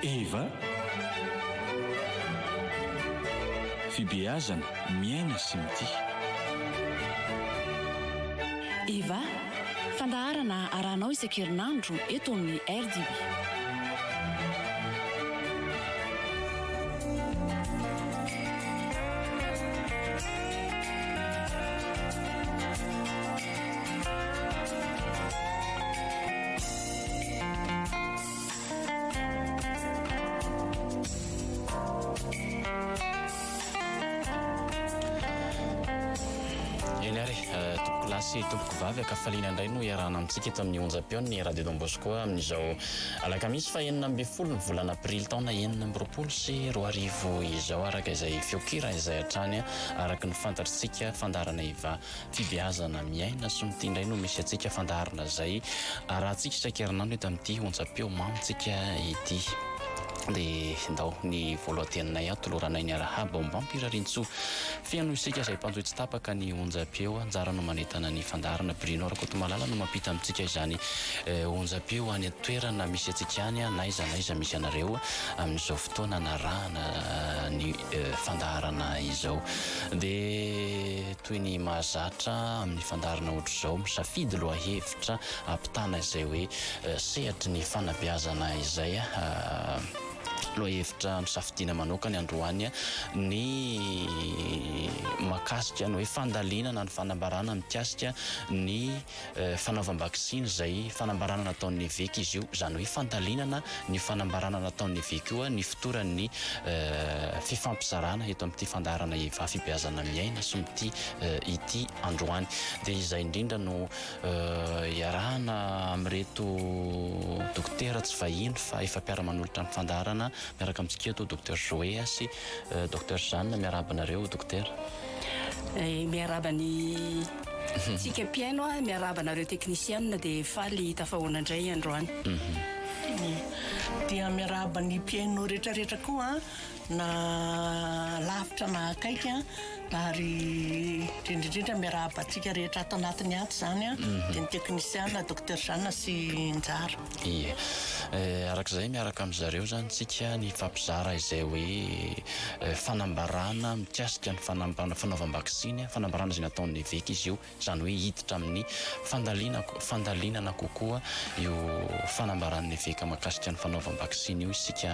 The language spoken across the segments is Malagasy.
Eva fibeazana miaina sy mity. Eva fandaharana arahanao isan-kerinandro eto amin'ny RDB. Tompoko vavy akafaliana indray no iarahana amintsika eto amin'ny onjam-peo ny Radio Don Bosco amin'izao alakamisy fa 9 ny volana aprily taona 2020 sy 2020 izao araka izay fiokira izay hatrany araka ny fantatritsika fandaharana Eva fibeazana miaina sy mity indray no misy atsika fandaharana izay arahantsika isan-kerinandro eto amin'ity onjam-peo mamontsika ity. Dia ndao ny voalohan-teninay toloranay ny arahaba ombam-pirarin-tso fiano isika izay mpanjohy tsy tapaka ny onjam-peo anjara no manentana ny fandaharana Bruno Rakotomalala no mampita amintsika izany onjam-peo any toerana misy atsika any na iza misy anareo amin'izao fotoana narahana ny fandaharana izao. Dia toy ny mahazatra amin'ny fandaharana ohatr'izao misafidy lohahevitra ampitana izay hoe sehatry ny fanabeazana izay lohahevitra nisafidiana manokany androany ny makasika ny hoe fandalinana ny fanambarana mikasika ny fanaovam-bakisiny izay fanambarana nataon'ny veky izy io izany hoe fandalinana ny fanambarana nataon'ny veky io ny fitoran'ny fifampizarana eto amin'ity fandaharana Eva fibeazana miaina sy mity ity androany. Dia izay indrindra no iarahana amin'ireto dokotera tsy vahiny fa efa mpiara-manolotra amin'ny fandaharana miaraka amintsika eto Dr Joe sy Dr Jeanne. Miarabanareo dokotera. Miarabany tsika mpiaino miarabanareo teknisianina dia faly tafahoana indray androany. Dia miarabany mpiaino rehetrarehetra koa na lavitra na akaiky ary indrindrindra miarabantsika rehetra ato anatiny ato zany dia ny teknisiana Dr Jeanne sy Njara. Ie, arak'izay miaraka amin'izareo zany tsika ny fampizara izay hoe fanambarana mikasika ny fanaovam-bakisiny fanambarana izay nataon'ny veky izy io izany hoe hiditra amin'ny fandalinana kokoa io fanambaran'ny veky makasika ny fanaovam-bakisiny io isika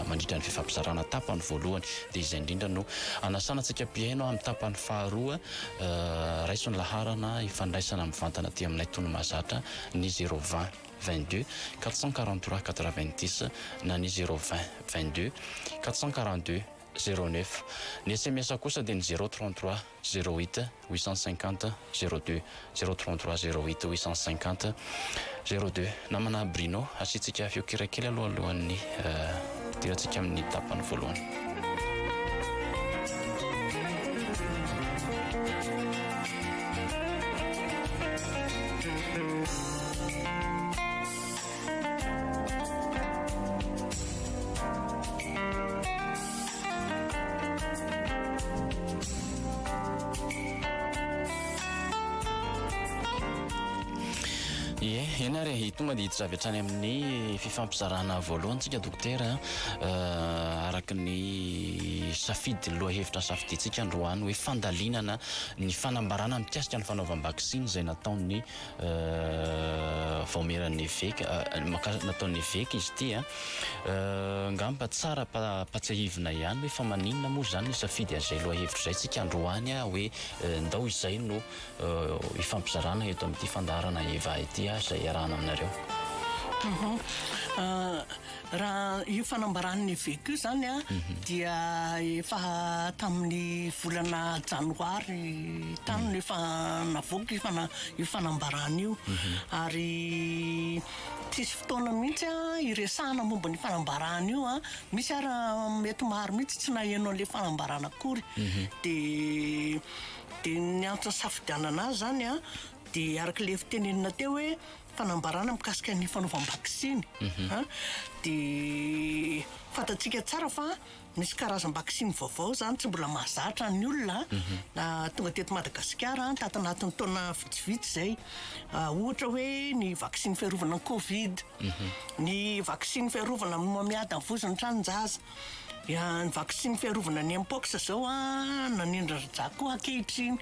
mandritra ny fifampizarana tapany voalohany. Dia izay indrindra no anasana tsika mpiaino amin'ny tapany faharoa raiso ny laharana ifandraisana amin'ny vantana aty aminay tono mahazatra ny 020 22 443 90 na ny 020 22 442 09. Ny SMS kosa dia ny 033 08 850 02 033 08 850 02. Namana Bruno asitsika fiokira kely alohan'ny tiratsika amin'ny tapany voalohany. Ena re tonga dia hiditra avy hatrany amin'ny fifampizarana voalohany tsika dokotera araka ny safidy lohahevitra safiditsika androany hoe fandalinana ny fanambarana mikasika ny fanaovam-bakisiny izay nataon'ny vaomeran'ny veky nataon'ny veky izy ity ngamba tsara patsahivina ihany hoe fa maninona moa zany ny safidy an'izay lohahevitra izay tsika androany hoe ndao izay no ifampizarana eto amin'ity fandaharana Eva ity izay iarahana aminareo. Raha io fanambaran'ny veky io zany dia efa tamin'ny volana janoary tany no efa navoaka io fanambarana io ary tsisy fotoana mihitsy iresahana momba ny fanambarana io misy ara mety maro mihitsy tsy nahenao an'ilay fanambarana akory. Dia ny antony safidianana azy zany dia araka le fitenenina teo hoe fanambarana mikasika ny fanaovam-bakisiny dia fantatsika tsara fa misy karazam-bakisiny vaovao zany tsy mbola mahazatra ny olona tonga teto Madagasikara tato anatin'ny taona vitsivitsy zay ohatra hoe ny vakisiny fiarovana covid ny vakisiny fiarovana mamiady amin'ny vozon'ny tranon-jaza ny vakisiny fiarovana ny mpox zao nanindra rajako koa ankehitriny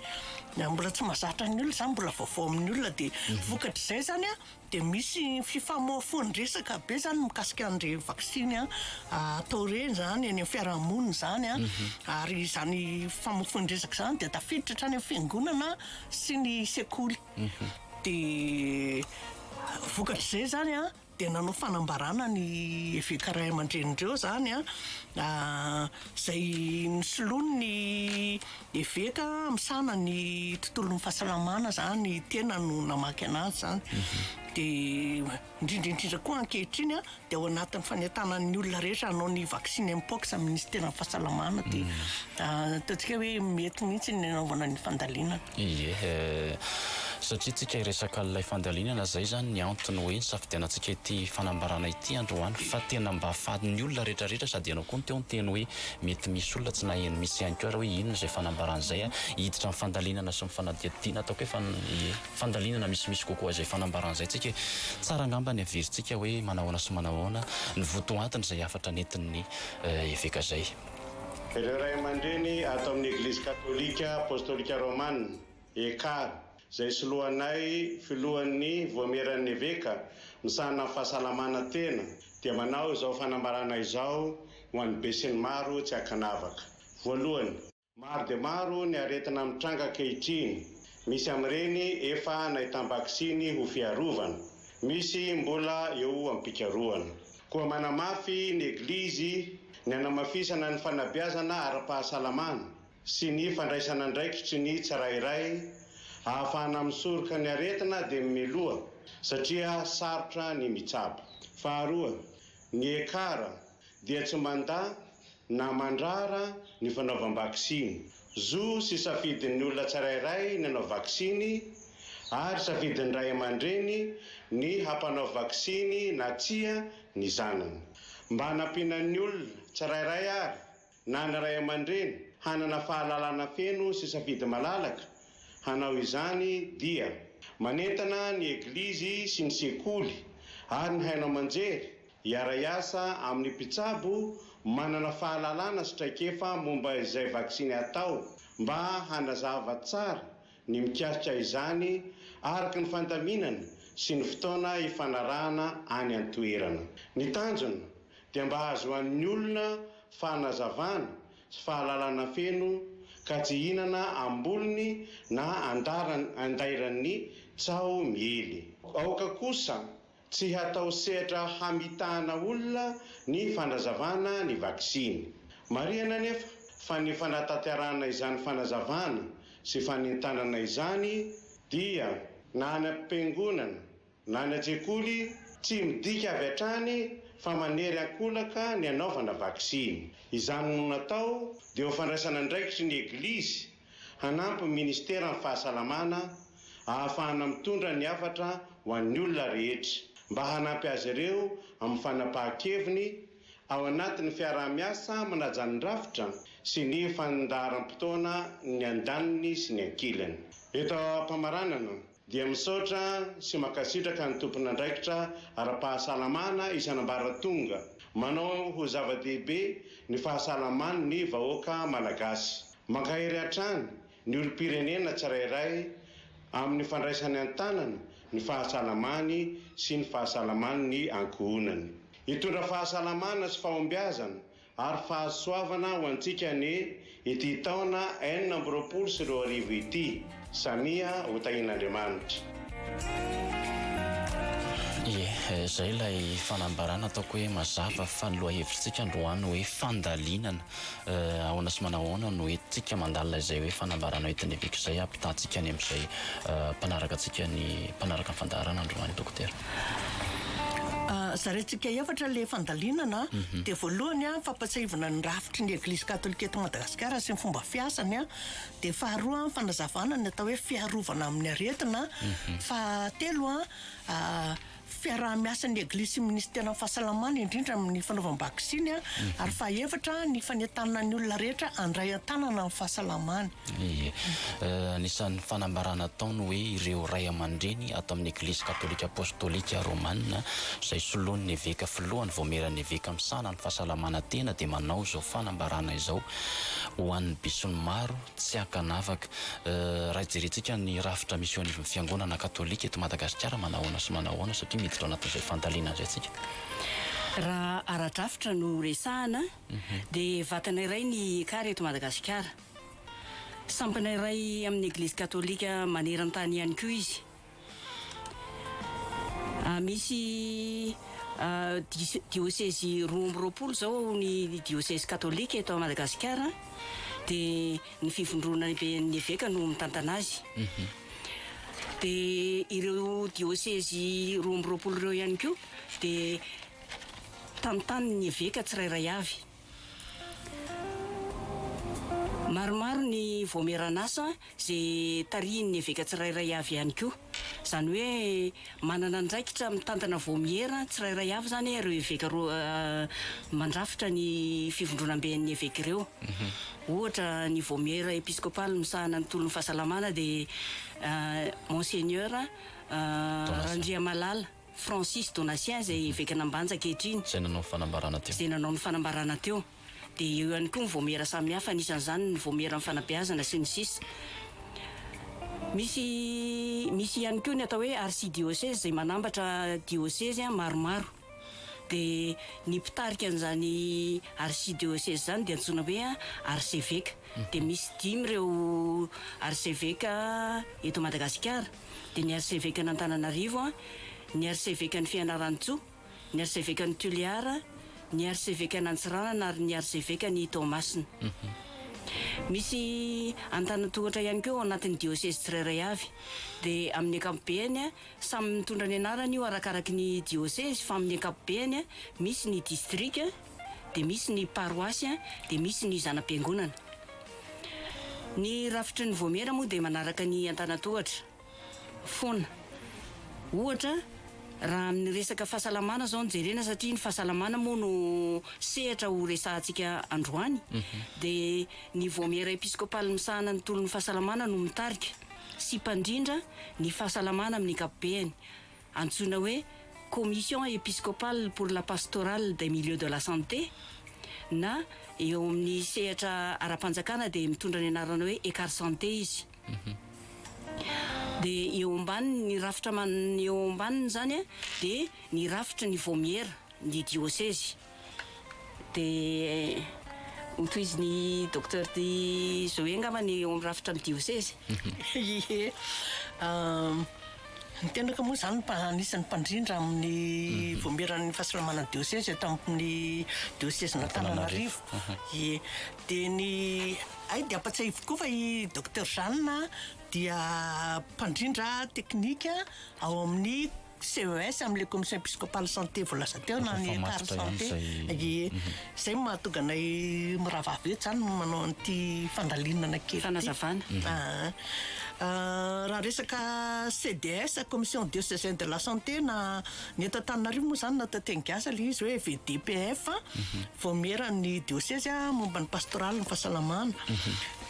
mbola tsy mahazatra ny olona zany mbola vaovao amin'ny olona dia vokatr'izay zany dia misy fifamoafoany resaka be zany mikasika an'ire vakisiny atao reny zany any amin'ny fiarahamonina zany ary zany famoafoany resaka zany dia tafiditra hatrany amin'ny fiangonana sy ny sekoly dia vokatr'izay zany dia nanao fanambarana ny eveka ray aman-drenindreo zany zay nisoloany ny eveka misana ny tontolon'ny fahasalamana zany tena no namaky anazy zany dia indrindraindrindra koa ankehitriny dia ao anatin'ny fanentanan'ny olona rehetra hanao ny vakisiny mpox amin'ny ministeran'ny fahasalamana dia ataontsika hoe mety mihitsy ny anaovana ny fandalinana. Satria tsika resaka ilay fandalinana zay zany ny antony hoe safidianantsika ity fanambarana ity androany fa tena mba ahafahan'ny olona rehetrarehetra sady ianao koa ny teo ny teny hoe mety misy olona tsy naheno misy ihany koa raha hoe inona zay fanambarana zay hiditra amin'ny fandalinana sy ny fanadihadiana ataoko hoe fandalinana misimisy kokoa zay fanambarana zay tsika tsara angamba ny averintsika hoe manahoana sy manahoana ny votoantiny zay afatra nentin'ny eveka zay. Ireo ray aman-dreny ato amin'ny Eglizy Katolika Apostolika Romana ekara zay soloanay filohan'ny voameran'ny eveka misahana fahasalamana tena dia manao izao fanambarana izao ho an'ny be sy ny maro tsy hakanavaka. Voalohany, maro dia maro ny aretina mitranga ankehitriny. Misy amin'ireny efa nahitam-bakisiny ho fiarovana, misy mbola eo amin'ny mpikarohana. Koa manamafy ny Eglizy ny hanamafisana ny fanabeazana ara-pahasalamana sy ny fandraisana andraikitry ny tsirairay ahafahana misoroka ny aretina dia miloha satria sarotra ny mitsabo. Faharoa, ny ekara dia tsy manda na mandrara ny fanaovam-bakisiny. Zo sy safidin'ny olona tsirairay ny hanao vakisiny ary safidin'ny ray aman-dreny ny hampanao vakisiny na tsia ny zanany. Mba hanampiana ny olona tsirairay ary na ny ray aman-dreny hanana fahalalana feno sy safidy malalaka hanao izany dia manentana ny Eglizy sy ny sekoly ary ny hainao manjery hiara-iasa amin'ny mpitsabo manana fahalalana sy traikefa momba izay vakisiny atao mba hanazava tsara ny mikasika izany araka ny fandaminana sy ny fotoana hifanarahana any an-toerana. Ny tanjona dia mba ahazoan'ny olona fahanazavana sy fahalalana feno ka tsy hinana ambolony na andairan'ny tsao miely. Aoka kosa tsy hatao sehatra hamitahana olona ny fanazavana ny vakisiny. Marihana nefa fa ny fanatanterahana izany fanazavana sy fanentanana izany dia na any am-piangonana na any an-tsekoly tsy midika avy hatrany fa manery ankolaka ny anaovana vakisiny. Izany no natao dia ho fandraisana andraikitry ny Eglizy hanampy ministeran'ny fahasalamana ahafahana mitondra ny hafatra ho an'ny olona rehetra mba hanampy azy ireo amin'ny fanapahan-keviny ao anatin'ny fiaraha-miasa manaja ny rafitra sy ny fandaharam-potoana ny andaniny sy ny ankilany. Eto am-pamaranana dia misaotra sy makasitraka ny tompon'andraikitra ara-pahasalamana isan'ambaratonga manao ho zava-dehibe ny fahasalamany ny vahoaka malagasy. Mankahery hatrany ny olom-pirenena tsirairay amin'ny fandraisany an-tanana ny fahasalamany sy ny fahasalamany ny ankohonany. Hitondra fahasalamana sy fahombiazana ary fahasoavana ho antsika ny ity taona 2024 ity. Samia ho tahin'Andriamanitra. Zay ilay fanambarana ataoko hoe mazava fa ny loha-hevitrintsika androany hoe fandalinana ahoana sy manahoana no entsika mandalina izay hoe fanambarana entin'ny eveka izay ampitantsika any amin'izay mpanaraka antsika ny mpanaraka ny fandaharana androany dokotera. Zarentsika efatra le fandalinana dia voalohany a fampatsahivana ny rafitry ny Eglise Katolika eto Madagasikara sy ny fomba fiasany a, dia faharoa fanazavana ny atao hoe fiarovana amin'ny aretina, fahatelo a fiaraha-miasan'ny Eglise sy ministera ny fahasalamana indrindra amin'ny fanaovam-bakisiny a, ary fahaefatra ny fanentanana ny olona rehetra handray an-tanana ny fahasalamana. Anisan'ny fanambarana taony hoe ireo ray aman-dreny ato amin'ny Eglise Katolika Apostolika Romanina izay soloan'ny eveka filohany voameran'ny eveka misana ny fahasalamana tena dia manao izao fanambarana izao ho an'ny bisony maro tsy hakanavaka. Raha jerentsika ny rafitra misy eo anivon'ny fiangonana Katolika eto Madagasikara manahoana sy manahoana satria miditra ao anatin'izay fandaliana izay tsika. Raha ara-drafitra no resahana dia vatana iray ny kara eto Madagasikara. Sampana iray amin'ny Eglise Katolika maneran-tany ihany koa izy. Misy diocèse 12 zao ny diocèse katolika eto Madagasikara, dia ny fivondrona ny eveka no mitantana azy. Dia ireo diocèse 12 ireo ihany koa dia tanotany ny eveka tsirairay avy. Maromaro ny voameran'asa izay tarihin'ny eveka tsirairay avy ihany koa. Izany hoe manana andraikitra mitantana voamiera tsirairay avy zany ireo eveka mandrafitra ny fivondronam-ben'ny eveka ireo. Ohatra ny voamiera episkopaly misahana ny tolon'ny fahasalamana dia Monseigneur Randriamalala Francis Donatien izay eveka Nambanjaka ankehitriny. Izay nanao ny fanambarana teo. Dia eo ihany koa ny voamiera samihafa, anisan'izany ny voamiera amin'ny fanabeazana sy ny sisa. Misy ihany koa ny atao hoe archidiocèse izay manambatra diocèse maromaro. Dia ny mpitarika an'izany archidiocèse zany dia antsoina hoe archevêque. Dia misy 5 ireo archevêque eto Madagasikara. Dia ny archevêque n'Antananarivo, ny archevêque ny Fianarantsoa, ny archevêque ny Toliara, ny archevêque n'Antsiranana ary ny archevêque ny Toamasina. Misy antanatohatra ihany koa ao anatin'ny diocèse tsirairay avy. Dia amin'ny ankapobeny samy mitondra ny anarany io arakaraky ny diocèse, fa amin'ny ankapobeny misy ny district, dia misy ny paroisse, dia misy ny zanam-piangonana. Ny rafitry ny voamiera moa dia manaraka ny antanatohatra foana. Ohatra raha amin'ny resaka fahasalamana zao jerena, satria ny fahasalamana moa no sehatra ho resahantsika androany, dia ny voamiera episkopaly misahana ny tolon'ny fahasalamana no mitarika sy mpandrindra ny fahasalamana amin'ny ankapobeny, antsoina hoe commission épiscopale pour la pastorale des milieux de la santé, na eo amin'ny sehatra ara-panjakana dia mitondra ny anarana hoe écart santé izy. Dia eo ambaniny ny rafitra eo ambaniny zany dia ny rafitra ny voamiera ny diocèse. Dia hotoiziny docteur Di Zoe angambany eo amin'ny rafitra ny diocèse. Ny tenaka moa zany anisan'ny mpandrindra amin'ny voamieran'ny fahasalamana diocèse eto amin'ny diocèse n'Antananarivo. Dia ny dia ampatsahivy koa fa i docteur Jeanne dia mpandrindra teknika ao amin'ny CES, amin'ilay commission épiscopale santé voalaza teo na ny écart santé. Izay mahatonga anay miravavy eto zany manao an'ity fandalinana kely fanazavana. Raha resaka CDS, commission diocésaine de la santé, na ny eto Antananarivo moa zany natao teny-gasa ilay izy hoe VDPF, voamiera ny diocèse momba ny pastoraly ny fahasalamana.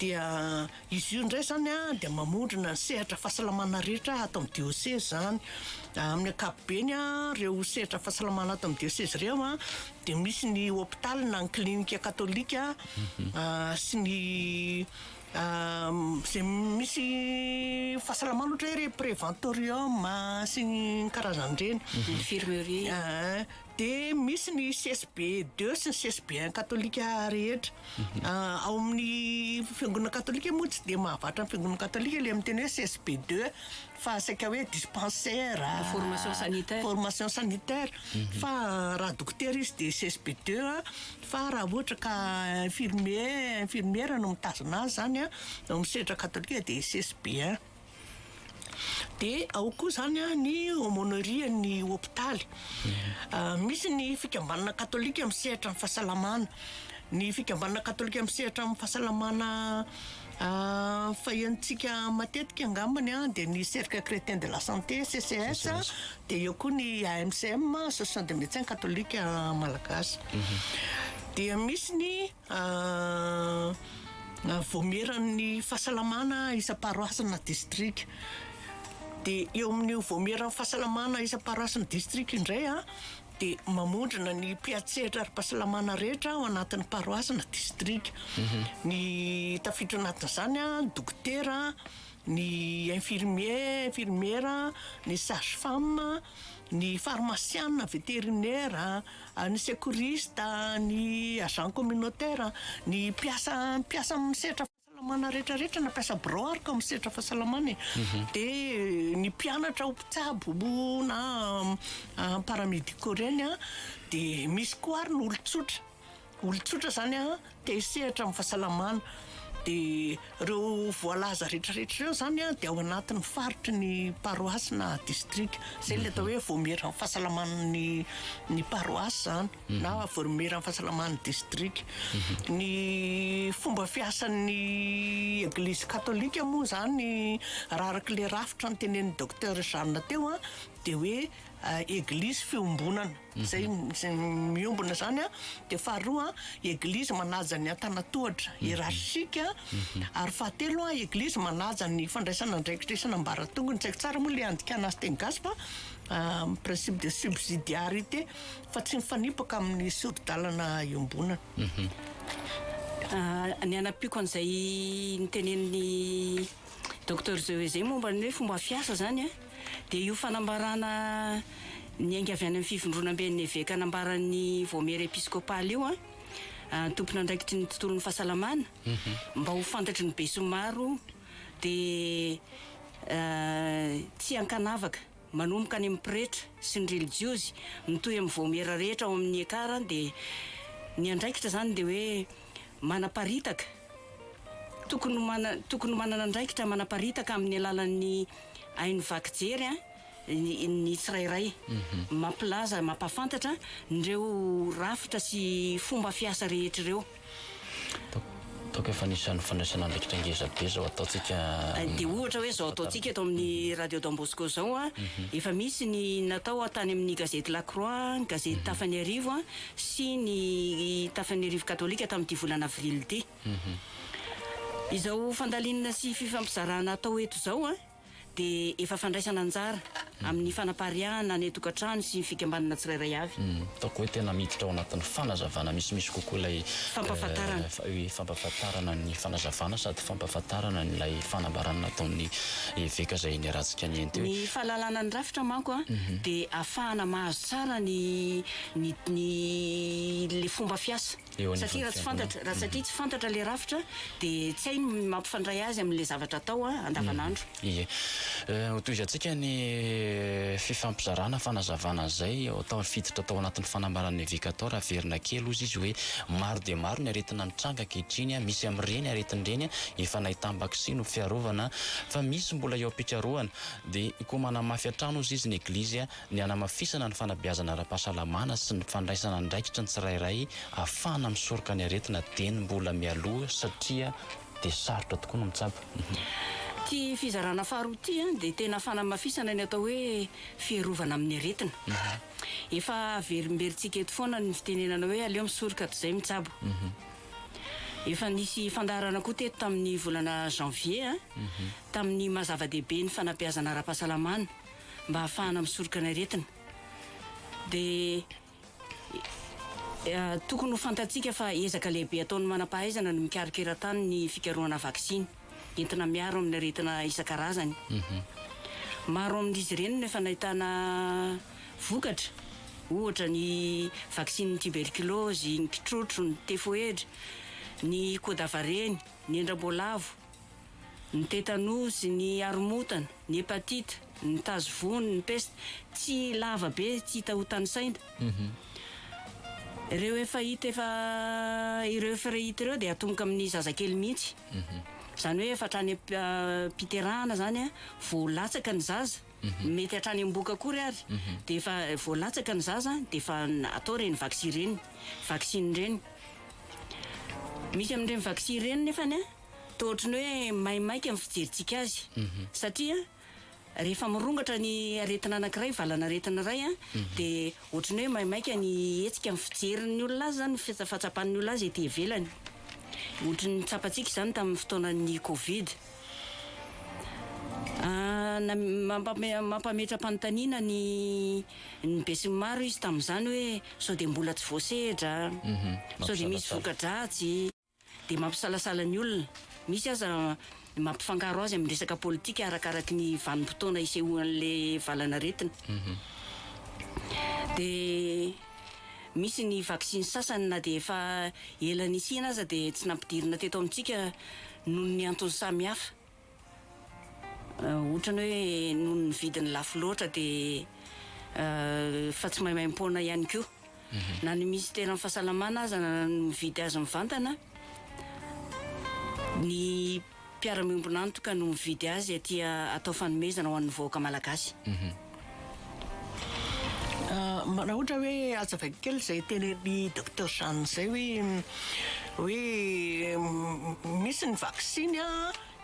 Dia izy io indray zany dia mamondrona ny sehatra fahasalamana rehetra ato amin'ny diocèse zany. Amin'ny ankapobeny ireo sehatra fahasalamana ato amin'ny diocèse ireo dia misy ny hôpitaly na ny klinika katolika sy ny izay misy fahasalamana ohatra hoe préventorium sy ny karazan'ireny, infirmerie. Dia misy ny CSB2 sy ny CSB1 katolika rehetra. Ao amin'ny fiangonana katolika moa tsy dia mahavatra ny fiangonana katolika ilay amin'ny teny hoe CSB2, fa saika hoe dispensaire, formation sanitaire. Fa raha dokotera izy dia CSB2, fa raha ohatra ka infirmiera no mitazona azy zany ao amin'ny sehatra katolika dia CSB1. dia ao koa zany a ny aumônerie ny hôpitaly. Misy ny fikambanana katolika misehatra amin'ny fahasalamana. Ny fikambanana katolika misehatra amin'ny fahasalamana fahiantsika matetika angambany a dia ny cercle chrétien de la santé CCS dia eo koa ny AMCM association de médecins catholiques malagasy. Dia misy ny voameran'ny fahasalamana isa-paroasina district. Dia eo amin'ny voameran'ny fahasalamana isa-paroasina district indray a dia mamondrina ny mpiatsehatra ara-pahasalamana rehetra ao anatin'ny paroasina district. Ny tafiditra anatin'izany a dokotera, ny infirmiera, ny sage-femme, ny pharmacienne vétérinaire, ny secouriste, ny agent communautaire, ny mpiasa misehatra fahasalamana rehetrarehetra na mpiasa broarika misehatra fahasalamana dia ny mpianatra ho mpitsabo na paramédico reny a dia misy koa ary ny olon-tsotra zany a te hisehatra amin'ny fahasalamana. Dia ireo voalaza rehetrarehetra ireo zany a dia ao anatin'ny faritry ny paroasy na district. Zay le atao hoe voameran'ny fahasalaman'ny paroasy zany na voameran'ny fahasalaman'ny district. Ny fomba fiasan'ny Eglizy katolika moa zany raha araka le rafitra ny tenenin'ny docteur Jeanne teo a dia hoe Eglizy fiombonana. Zay miombona zany a. Dia faharoa Eglizy manaja ny antanatohatra hiérarchika, ary fahatelo Eglizy manaja ny fandraisana andraikitra isan'ambaratongony. Tsy haiko tsara moa le andikana azy teny gasy fa principe de subsidiarité fa tsy mifanipaka amin'ny sododalana iombonana. Ny anapiko an'izay nitenen'ny docteur Zay momba ny hoe fomba fiasa zany a dia io fanambarana ny ainga avy any amin'ny fivondronam-ben'ny évêque anambaran'ny voamera episcopaly io a tompona andraikitry ny tontolon'ny fahasalamana mba ho fantatry ny be sy maro dia tsy ankanavaka manomboka any amin'ny pretra sy ny religiosy mitohy amin'ny voamera rehetra ao amin'ny ekara dia ny andraikitra zany dia hoe manaparitaka tokony manana andraikitra manaparitaka amin'ny alalan'ny hainy vaky jery ny tsirairay mampilaza mampafantatra nireo rafitra sy fomba fiasa rehetra ireo. Taoko efa nisan'ny fandraisana andraikitra ngezabe zao ataontsika dia ohatra hoe zao ataontsika eto amin'ny radio Don Bosco zao a efa misy ny natao tany amin'ny gazety La Croix, gazety Tafan'ny Arivo sy ny Tafan'ny Arivo katolika tamin'ity volana avril ity. Izao fandalinana sy fifampizarana atao eto zao dia efa fandraisana anjara amin'ny fanapariahana ny tokantrano sy fikambanana tsirairay avy. Taoko hoe tena miditra ao anatin'ny fanazavana misimisy kokoa ilay fampafatarana ny fanazavana sady fampafatarana nylay fanambarana ataon'ny évêque zay niaratsika ny eny teo. Ny fahalalana ny rafitra manko dia ahafahana mahazo tsara ny le fomba fiasa. Satria raha tsy fantatra le rafitra dia tsy hay mampifandray azy amin'le zavatra atao andavanandro. Ie. Hotoizantsika ny fifampizarana fanazavana zay atao fiditra atao anatin'ny fanambaran'ny évêque atao raha verina kely ozy izy hoe maro dia maro ny aretina nitranga ankehitriny misy amin'ireny aretin'ireny efa nahitambaka sy no fiarovana fa misy mbola eo am-pikarohana dia koa manamafy hatrano ozy izy ny Eglizy ny anamafisana ny fanabeazana ara-pahasalamana sy ny fandraisana andraikitra ny tsirairay ahafahana misoroka ny aretina dia ny mbola mialoha satria dia sarotra tokoa no mitsabo. Ty fizarana faharoa ty dia tena fanamafisana ny atao hoe fierovana amin'ny aretina. Efa verimberitsika eto foana ny fitenenana hoe aleo misoroka toy izay mitsabo. Efa nisy fandarana koa teto tamin'ny volana janvier tamin'ny mazava-dehibe ny fanabeazana ara-pahasalamana mba ahafahana misoroka ny aretina. Dia tokony ho fantatsika fa ezaka lehibe ataon'ny manam-pahaizana no mikarikeran-tany ny fikarohana vaksiny entina miaro amin'ny aretina isan-karazany. Maro amin'izy ireny no efa nahitana vokatra ohatra ny vaksin'ny tuberculose, ny kitrotro, ny typhoïde, ny kodavareny, ny endramboalavo, ny tétanos, ny aromotana, ny hépatite, ny tazovony, ny peste. Tsy lava be, tsy hita ho tanisaina. Ireo efa hita ireo dia atomboka amin'ny zazakely mihitsy. Zany hoe fatrany mpiterahana zany a voalatsaka ny zaza mety hatrany am-boka akory ary de efa voalatsaka ny zaza de efa atao reny vaksiny reny misy amin'ireny vaksiny reny nefany a toa ohatrany hoe maimaika amin'ny fijerintsika azy satria rehefa mirongatra ny aretina anankiray valana aretina iray a de ohatrany hoe maimaika ny hetsika amin'ny fijerin'ny olona azy zany fatsapan'ny olona azy ety ivelany ohatrany tsapatsika zany tamin'ny fotoanan'ny Covid mampametra-panontaniana ny besinimaro izy tamin'izany hoe sao de mbola tsy voasehitra sao de misy voka-dratsy de mampisalasala ny olona misy aza mampifangaro azy amin'ny resaka politika arakaraky ny vanim-potoana isehoan'le valana aretina de misy ny vaksiny sasany na de efa ela nisina aza de tsy nampidirina teto amintsika noho ny antony samihafa ohatrany hoe noho ny vidiny lafo loatra de fa tsy maimaimpona ihany koa na ny ministeran'ny fahasalamana aza mividy azy mivantana ny mpiara-miombona antoka no mividy azy aty atao fanomezana ho an'ny vahoaka malagasy raha ohatra hoe azavaky kely zay tenen'ny docteur Jeanne zay hoe misy ny vaksiny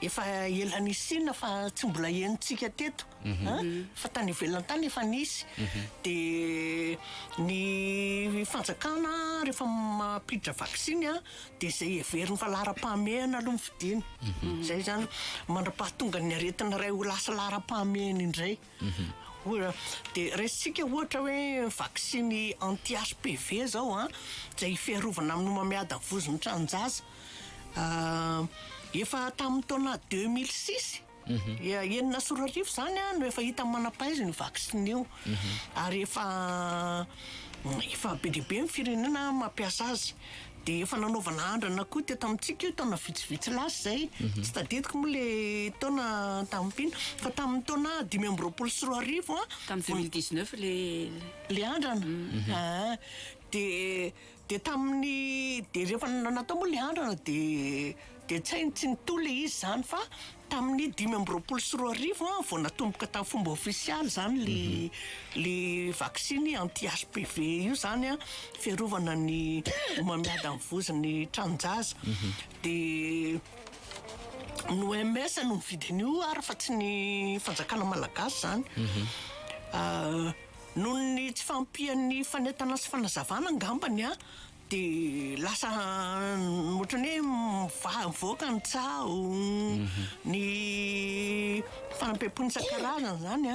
efa ela nisina fa tsy mbola henontsika teto fa tany ivelany tany efa nisy de ny fanjakana rehefa mampiditra vaksiny de zay heveriny fa lara-pahamehana aloha mifidiny zay zany mandra-pahatonga ny aretina ray ho lasa lara-pahamehana indray de resitsika ohatra hoe vaksiny anti-HPV zao zay fiarovana amin'ny mamiady amin'ny vozon'ny tranonjaza efa tamin'ny taona 2006 enina sorarivo zany no efa hita manam-pahaizana ny vaksiny io ary efa be dia be ny firenena mampiasa azy de efa nanaovana andrana koa teto amintsika io taona vitsivitsy lasy zay tsy tadidiko moa le taona tamin'mpino fa tamin'ny taona 2024 tamin'ny 2019 le andrana de tamin'ny de rehefa natao moa le andrana de tsy hainy tsy nitolo le izy zany fa tamin'ny 2024 vao natomboka tamin'ny fomba ofisialy zany le vaksiny anti-HPV io zany fiarovana ny mamiady amin'ny vozon'ny tranonjaza de ny OMS no mividiny io ary fa tsy ny fanjakana malagasy zany noho ny tsy fampian'ny fanetana sy fanazavana angambany de lasa ohatrany hoe mivoaka ny tsao ny fanampem-pony isan-karazany zany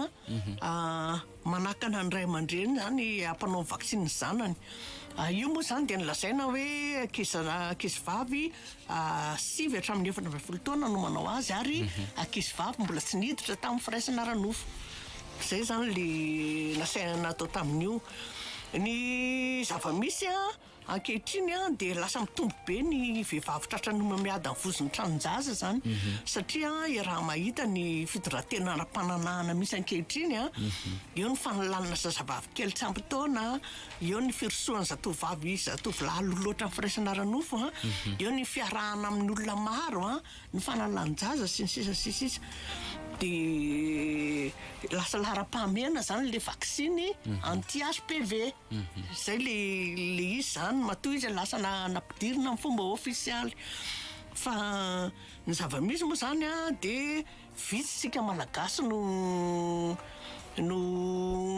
manakana ny ray aman-dreny zany ampanao vaksiny zanany io moa zany de nilazaina hoe ankizy vavy 9 hatramin'ny 14 taona no manao azy ary ankizy vavy mbola tsy niditra tamin'ny firaisana ara-nofo zay zany le lasaina natao tamin'io ny zava-misy ankehitriny de lasa mitombo be ny vehivavy tratrany mamiady amin'ny vozon'ny tranonjaza zany satria raha mahita ny fitondratena ara-pananahana misy ankehitriny eo ny fanalanana zazavavy kely tsy ampy taona eo ny firosoan'ny zatovolahy loatra amin'ny firaisana ara-nofo eo ny fiarahana amin'ny olona maro ny fanalan-jaza sy ny sisa de lasa lara-pahamehana zany le vaksiny anti-HPV zay le izy zany matoa izy lasa nampidirina amin'ny fomba ofisialy fa ny zava-misy moa zany de vitsitsika malagasy no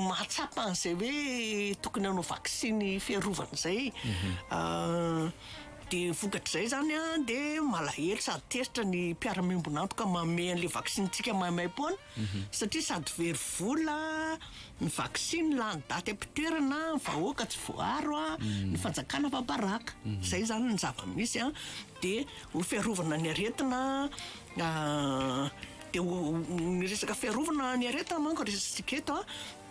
mahatsapa an'izay hoe tokony hanao vaksiny fiarovana zay de vokatr'izay zany de malahelo sady tezitra ny mpiara-miombona antoka manome an'le vaksinitsika maimaimpona satria sady very vola ny vaksiny lany daty am-pitoerana ny vahoaka tsy voaro ny fanjakana vabaraka zay zany ny zava-misy de ho fiarovana ny aretina de ny resaka fiarovana ny aretina manko resantsika eto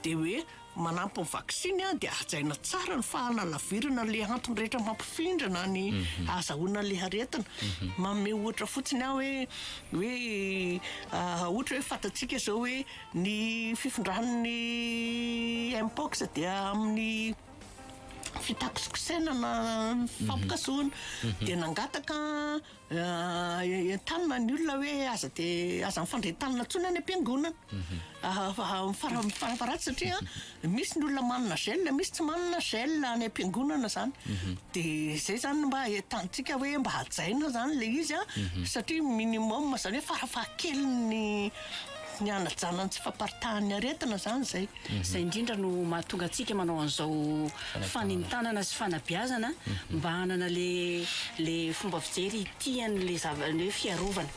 de hoe manampy ny vaksiny de ajaina tsara ny fahanalavirana le antony rehetra mampifindrana ny azahoana le aretina manome ohatra fotsiny hoe ohatra hoe fatatsika zao hoe ny fifindrahan'ny mpox dia amin'ny fitakosikosaina na fampikasoana dia nangataka tanina ny olona hoe aza mifandray tanina ntsony any am-piangonana faraparatsy satria misy ny olona manana gel misy tsy manana gel any am-piangonana zany dia zay zany mba tantsika hoe mba hajaina zany le izy satria minimum zany hoe farafahakeliny ny anajanany tsy famparitahany aretina zany zay indrindra no mahatonga atsika manao an'izao fanintanana sy fanabeazana mba hanana le fomba fijery tian'le hoe fiarovana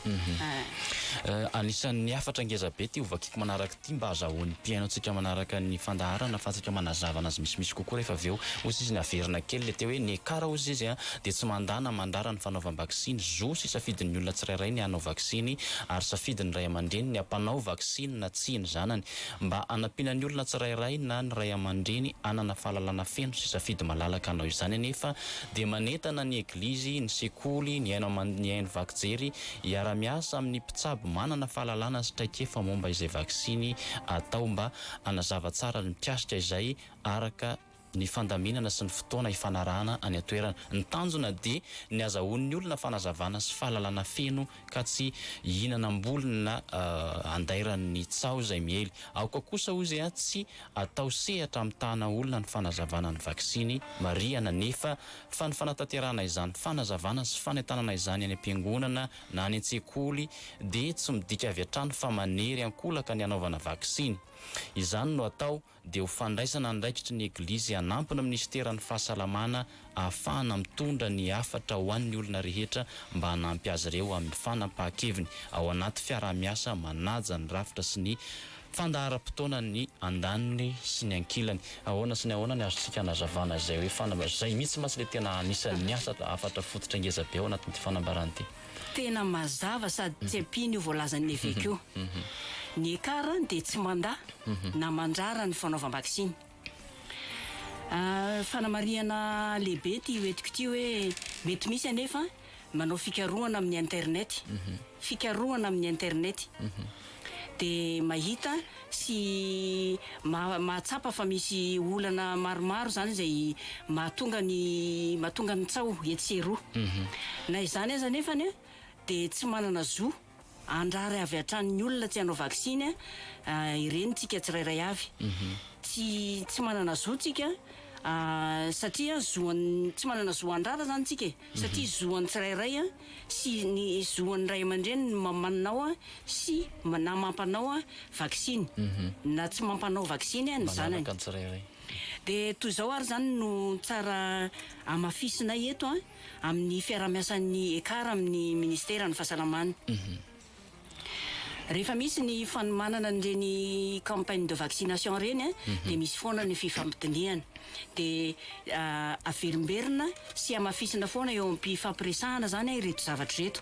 anisan'ny afatra ngezabe ty ovakiko manaraka ty mba azahoan'ny mpiaino antsika manaraka ny fandaharana fa atsika manazavana azy misimisy kokoa rehefa avy eo ozy izy ny averina kely le teo hoe ny ekara ozy izy dia tsy mandana mandara ny fanaovam-baksiny zosy safidin'ny olona tsirairay ny hanao vaksiny ary safidin'ny ray aman-dreny ny ampanao vaksiny na tsy ny zanany mba anampiana ny olona tsirairay na ny ray aman-dreny anana fahalalana feno sy safidy malalaka anao izany anefa dia manentana ny eglizy ny sekoly ny haino vakjery hiara-miasa amin'ny mpitsabo manana fahalalana sy traikefa momba izay vaksiny atao mba anazava tsara ny mpiasitra izay araka ny fandaminana sy ny fotoana ifanarahana any atoerana ny tanjona dia ny azahoan'ny olona fanazavana sy fahalalana feno ka tsy hihinanam-bolona andairan'ny tsao izay miely aoka kosa ozy tsy atao sehatra amin'ny tahana olona ny fanazavana ny vaksiny mariana nefa fa ny fanatanterahana izany fanazavana sy fanentanana izany any am-piangonana na any an-tsekoly dia tsy midika avy hatrany fa manery ankolaka ny anaovana vaksiny izany no atao dia ho fandraisana ndraikitry ny eglizy anampina ministeran'ny fahasalamana ahafahana mitondra ny afatra ho an'ny olona rehetra mba hanampy azy ireo amin'ny fanampahan-keviny ao anaty fiarah-miasa manaja ny rafitra sy ny fandahara-potoana ny andaniny sy ny ankilany ahoana sy ny ahoana ny azontsika nazavana izay hoe zay mihitsy masy le tena anisan'ny asa afatra fototra ngezabe ao anatin'ity fanambarany ity tena mazava sady tsy ampiny io voalazan'ny evekeo ny ekara dia tsy manda na mandrara ny fanaovam-baksiny fanamariana lehibe ty hoetiko ty hoe mety misy anefa manao fikarohana amin'ny internet dia mahita sy mahatsapa fa misy olana maromaro zany zay mahatonga ny tsao etseroa na izany aza nefany dia tsy manana zo andrary avy hatrany olona tsy hanao vaksiny ireny tsika tsirairay avy tsy manana zo tsika satria tsy manana zo andrara zany tsika satria zoan'ny tsirairay sy ny zoan'ny ray aman-dreny manao sy na mampanao vaksiny na tsy mampanao vaksiny ny zanany dia toy izao ary zany no tsara amafisinay eto amin'ny fiarah-miasan'ny ekara amin'ny ministera ny fahasalamana rehefa misy ny fanomanana n'ireny campagne de vaccination reny dia misy foana ny fifampidiniana dia averimberina sy amafisina foana eo am-pifampiresahana zany ireto zavatra reto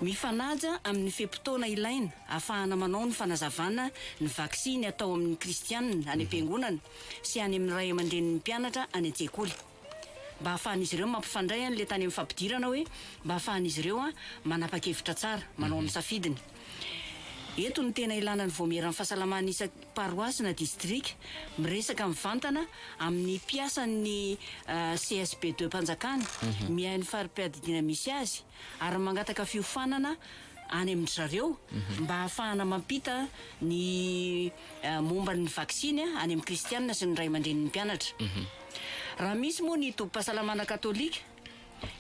mifanaja amin'ny fepotona ilaina ahafahana manao ny fanazavana ny vaksiny atao amin'ny kristianina any am-piangonana sy any amin'ny ray aman-dren'ny mpianatra any an-tsekoly mba hahafahan'izy ireo mampifandray an'le tany amin'ny fampidirana hoe mba hahafahan'izy ireo manapa-kevitra tsara manao amin'ny safidiny eto ny tena ilana ny voameran'ny fahasalamana isan-paroasy na distrika miresaka mivantana amin'ny mpiasan'ny CSP2 mpanjakana mihain'ny farim-piadidiana misy azy ary mangataka fiofanana any amin'ny zareo mba hahafahana mampita ny momba ny vaksiny any amin'ny kristianina sy ny ray aman-dren'ny mpianatra raha misy moa ny tompom-pahasalamana katolika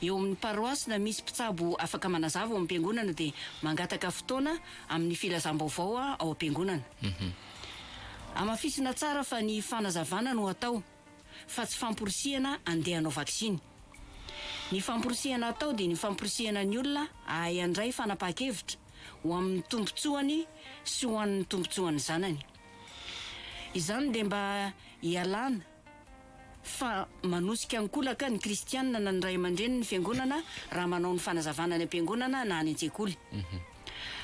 eo amin'ny paroasy na misy mpitsabo afaka manazava ao am-piangonana dia mangataka fotoana amin'ny filazam-baovao ao am-piangonana amafisina tsara fa ny fanazavana no atao fa tsy famporisihana andeha hanao vaksiny ny famporisihana atao dia ny famporisihana ny olona ahay andray fanapahan-kevitra ho amin'ny tombotsoany sy ho an'ny tombotsoany zanany izany dia mba hialana fa manosika ankolaka ny kristianina na ny ray aman-dreny ny fiangonana raha manao ny fanazavana ny am-piangonana na any an-tsekoly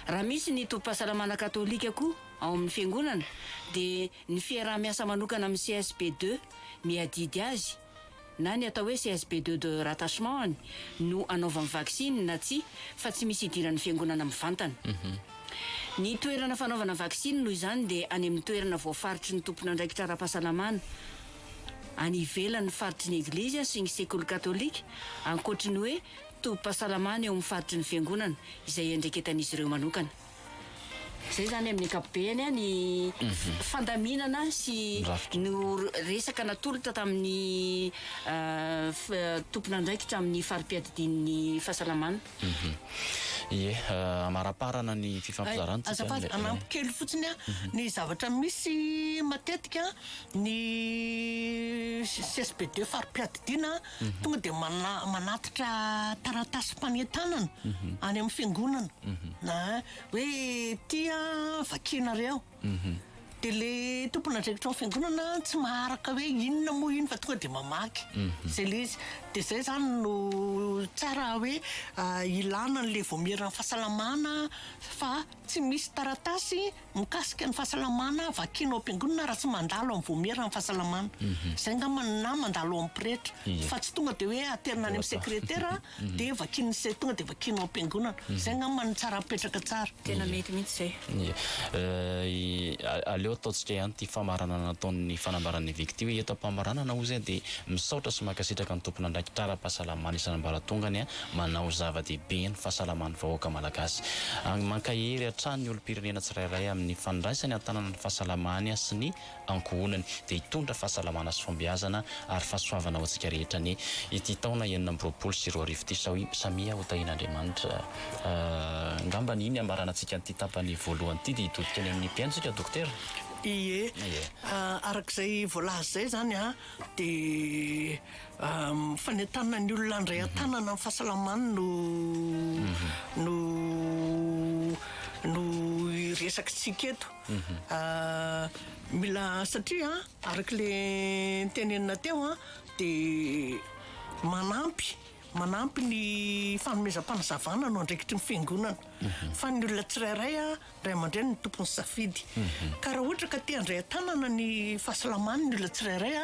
raha misy ny tompom-pahasalamana katolika koa ao amin'ny fiangonana dia ny fiarah-miasa manokana amin'ny CSP2 miadidy azy na ny atao hoe CSP2 de rattachement any no anaovany vaksiny na tsy fa tsy misy idiran'ny fiangonana mivantana ny toerana fanaovana vaksiny noho izany dia any amin'ny toerana voafaritry ny tompona andraikitra ara-pahasalamana any ivelany faritry ny eglizy sy ny sekoly katolika ankoatra ny hoe tobim-pahasalamana eo amin'ny faritry ny fiangonana izay andreketan'izy ireo manokana. Zay zany amin'ny ankapobeny ny fandaminana sy no resaka natolotra tamin'ny tompon'andraikitra amin'ny farim-piadidian'ny fahasalamana. Ie, amaraparana ny fifampizarana azafady anampy kely fotsiny ny zavatra misy matetika ny CSPD farim-piadidiana tonga dia manatitra taratasy mpanentanana any amin'ny fiangonana na hoe tia vakinareo dia le tompon'andraikitra amin'ny fiangonana tsy maharaka hoe inona moa iny fa tonga dia mamaky zay le izy dia zay zany no tsara hoe ilana n'le voamierana fahasalamana fa tsy misy taratasy mikasika ny fahasalamana vakiana ao am-piangonana raha tsy mandalo amin'ny voamierana fahasalamana zay na mandalo ao amin'ny pretra fa tsy tonga dia hoe aterina any amin'ny sekretera dia vakiana se tonga dia vakiana ao am-piangonana zay ngamba ny tsara mipetraka tsara. Tena mety mihitsy zay. Aleo ataontsika ihany ty famarana nataon'ny fanambaran'ny victime hoe eto am-pamaranana ho zay dia misaotra sy makasitraka ny tompon'andraikitra ara-pahasalamana isan'ambaratongany manao zava-dehibe ny fahasalaman'ny vahoaka malagasy. Mankahery hatrany ny olo-pirenena tsirairay amin'ny fandraisany antanana ny fahasalamany sy ny ankohonany dia hitondra fahasalamana sy fombiazana ary fahasoavana ho antsika rehetra ny ity taona 2024 ty samia ho tahin'Andriamanitra. Ngambany iny ambarana antsika nyity tapany voalohany ty dia hitodika any amin'ny mpiaintsika dokotera. Ie, arak'izay voalaza zay zany dia fanentanana ny olona andray an-tanana amin'ny fahasalamana no resaka tsika eto. Mila satria arak'le tenenina teo dia manampy ny fanomezam-panazavana no andraikitry ny fiangonana fa ny olona tsirairay ray aman-dreny ny tompony safidy ka raha ohatra ka tia andray an-tanana ny fahasalamana ny olona tsirairay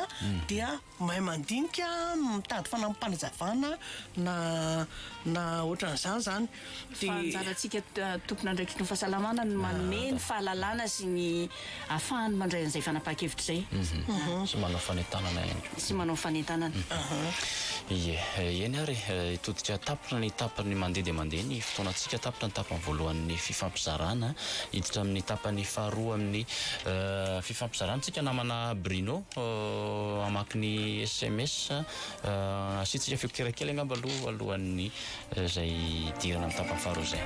dia mahay mandinika mitady fanampanazavana na ohatran'izany zany fanjarantsika tompon'andraikitry ny fahasalamana no manome ny fahalalana sy ny ahafahany mandray an'izay fanapa-kevitra zay sy manao fanentanana Ie, eny ary hitodika tapitra ny tapany mandeha dia mandeha ny fotoanantsika tapitra ny tapany voalohan'ny fifampizarana hiditra amin'ny tapany faharoa amin'ny fifampizarana tsika namana Bruno amaky ny SMS asitsika fikoterakely angamba alohan'ny zay dirana amin'ny tapany faharoa zay.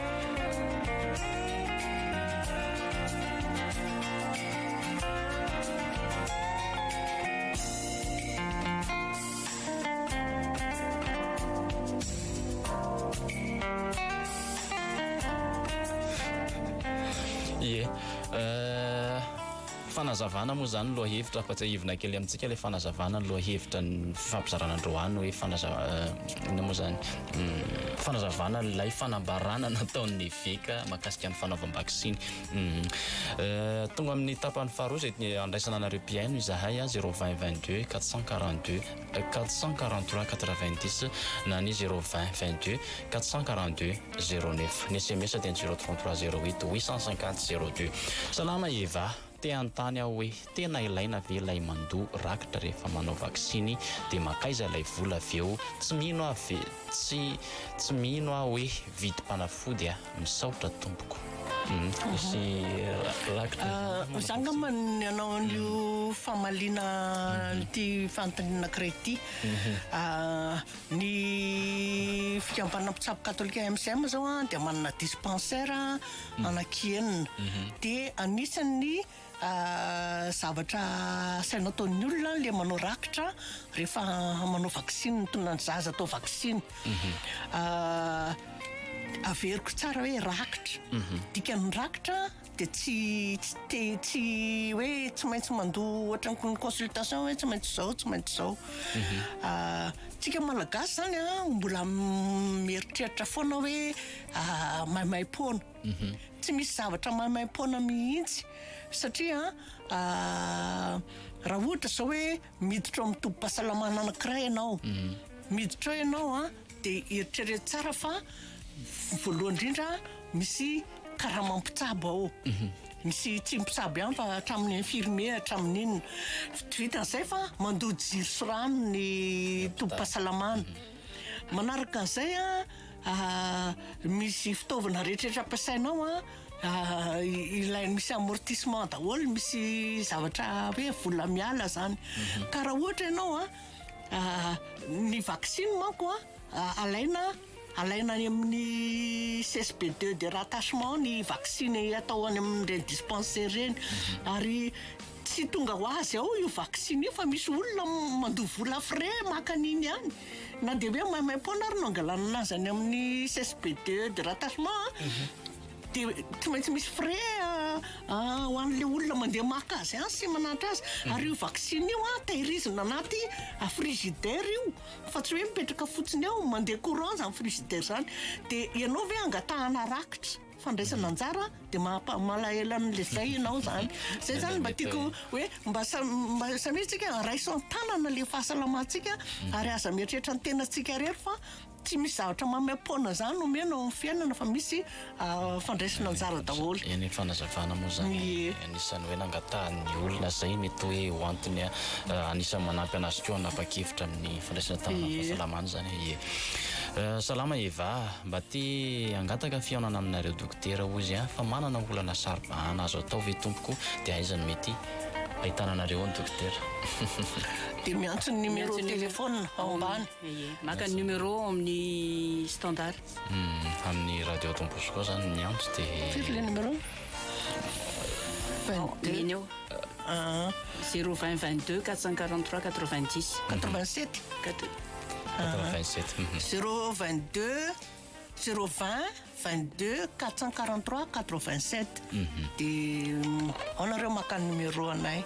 Fanazavana moa zany lohahevitra fa tsy hivina kely amintsika le fanazavana lohahevitra ny fifampizarana androany hoe ina moa zany fanazavana ilay fanambarana nataon'ny veka mahakasika ny fanaovam-bakisiny. Tonga amin'ny tapany faharoa zay andraisana anareo mpiaino izahay 020 22 442 443 90 na ny 020 22 442 09 ny SMS dia 033 08 850 02. Salama Eva. Te antany aho hoe tena ilaina ve ilay mandoa rakitra rehefa manao vaksiny dia makaiza ilay vola avy eo tsy mino aho hoe vidim-panafody misaotra tompoko. Misy rakitra zangamba ny anao an'io famaliana ty fanontaniana anankiray ny fikambanana mpitsabo katolika MCM zao dia manana dispensaire anaky-enina dia anisan'ny zavatra saina ataon'ny olona le manao rakitra rehefa manao vaksiny tonona ny zaza atao vaksiny averiko tsara hoe rakitra dikan'ny rakitra dia tsy hoe tsy maintsy mandoa ohatran'ny consultation hoe tsy maintsy zao tsika malagasy zany mbola mieritreritra foana hoe maimaim-poana tsy misy zavatra maimaim-poana mihitsy satria raha ohatra zao hoe miditra amin'ny tobim-pahasalamana anankiray ianao miditra ao ianao dia eritrerety tsara fa voalohany indrindra misy karaha mampitsabo ao sy tsy mpisabo ihany fa hatramin'ny infirmier hatramin'inona vitan'izay fa mandoa jiro sy rano ny tombo-pahasalamana. Manaraka an'izay misy fitaovana rehetrarehetra ampiasainao ilay misy amortissement daholo, misy zavatra hoe vola miala zany. Ka raha ohatra ianao ny vaccine manko alaina any amin'ny CSP2 de rattachement ny vaccine atao any amin'ireny dispensaire reny, ary tsy tonga ho azy ao io vaccine io fa misy olona mandoa vola frais maka an'iny ihany, na de hoe maimaimpona ary no angalana anazy any amin'ny CSP2 de rattachement de tsy maintsy misy frais ho an'le olona mandeha maka azy sy manatra azy. Ary io vaccine io tehirizina anaty frigidaire io, fa tsy hoe mipetraka fotsiny ao mandeha courant zany frigidaire zany. De ianao ve angatahana rakitra fandraisana anjara de malahelo an'le zay ianao zany. Zay zany mba tiako hoe mba samitsika raiso tanana le fahasalamantsika ary aza mieritreritra ny tenantsika rery fa tsy misy zavatra mamaim-poana zany omena amin'ny fiainana fa misy fandraisana anjara daholo. Eny fanazavana moa zany anisany hoe nangatahan'ny olona zay mety hoe ho antony anisany manampy anazy koa hanapa-kevitra amin'ny fandraisana tanana fahasalamana zany. Salama Eva, mba ty angataka fiaonana aminareo dokotera ozy fa manana olana saribahana azo atao ve tompoko dia aizany mety ahitana anareo ny dokotera. De miantso ny numéro téléphone ao ambany. Maka ny numéro amin'ny standard. Amin'ny radio Don Bosco zany miantso de Firy le numéro? 22 020 22 443 90 87 87 022 020 22 443 87 de anareo maka numéro anay.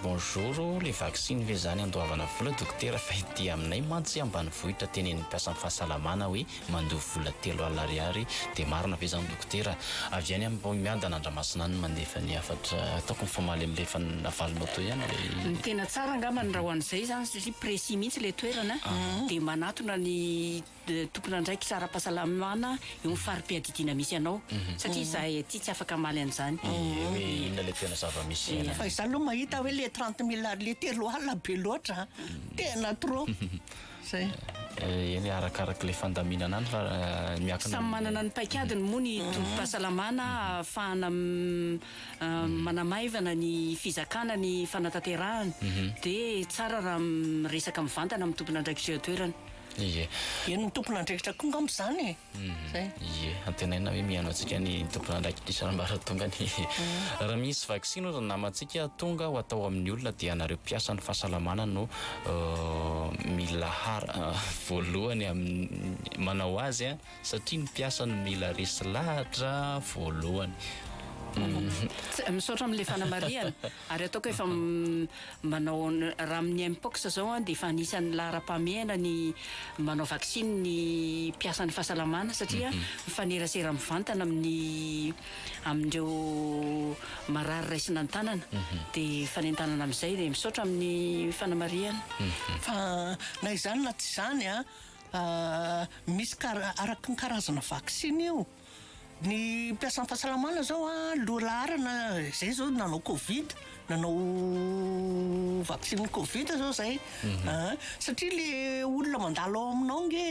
Bonjour, les vaccines ve zany andoavana vola dokotera fa ity aminay mantsy ambany vohitra tenen'ny mpiasa amin'ny fahasalamana hoe mandoa vola 3 alina ariary de marina ve zany dokotera avy any amin'ny miadana Andramasina ny mandefa ny afatra ataoko mifamaly amin'lefa navalinao to ihany ny tena tsara angambany raha ho an'izay zany satria précis mihitsy le toerana de manatona ny tompona ndraiky tsara-pahasalamana eo ny fari-piadidiana misy anao satria zahay aty tsy afaka maly an'izany. Hoe inona le tena zava-misy fa izany aloha mahita hoe le 30 000 le 3 alina be loatra tena trop zay. Eny arakaraka le fandaminana any fa miakana samy manana ny paikadiny moa ny tombo-pahasalamana ahafahana manamaivana ny fizakana ny fanatanterahana de tsara raha resaka mivantana amin'ny tompona andraikitra toerana. Ie. Eny ny tompona andraikitra koa ngamba zany zay. Ie, antenaina hoe miano antsika ny tompona andraikitra isanambara tonga ny raha misy vaccine ozy namantsika tonga ho atao amin'ny olona dia anareo mpiasa ny fahasalamana no mila voalohany manao azy satria ny mpiasa ny mila resy lahatra voalohany. Misaotra amin'le fanamariana ary ataoko efa manao raha amin'ny mpox zao dia efa anisan'ny lahara-pamiaina ny manao vaccine ny mpiasa ny fahasalamana satria mifanerasera mivantana amin'ireo marary raisina ny tanana dia fanentanana amin'izay dia misaotra amin'ny fanamariana. Fa na izany na tsy izany misy araka ny karazana vaccine io. Ny mpiasa ny fahasalamana zao lohalarana zay zao nanao Covid, nanao vaccine Covid zao zay. Satria le olona mandalo ao aminao nge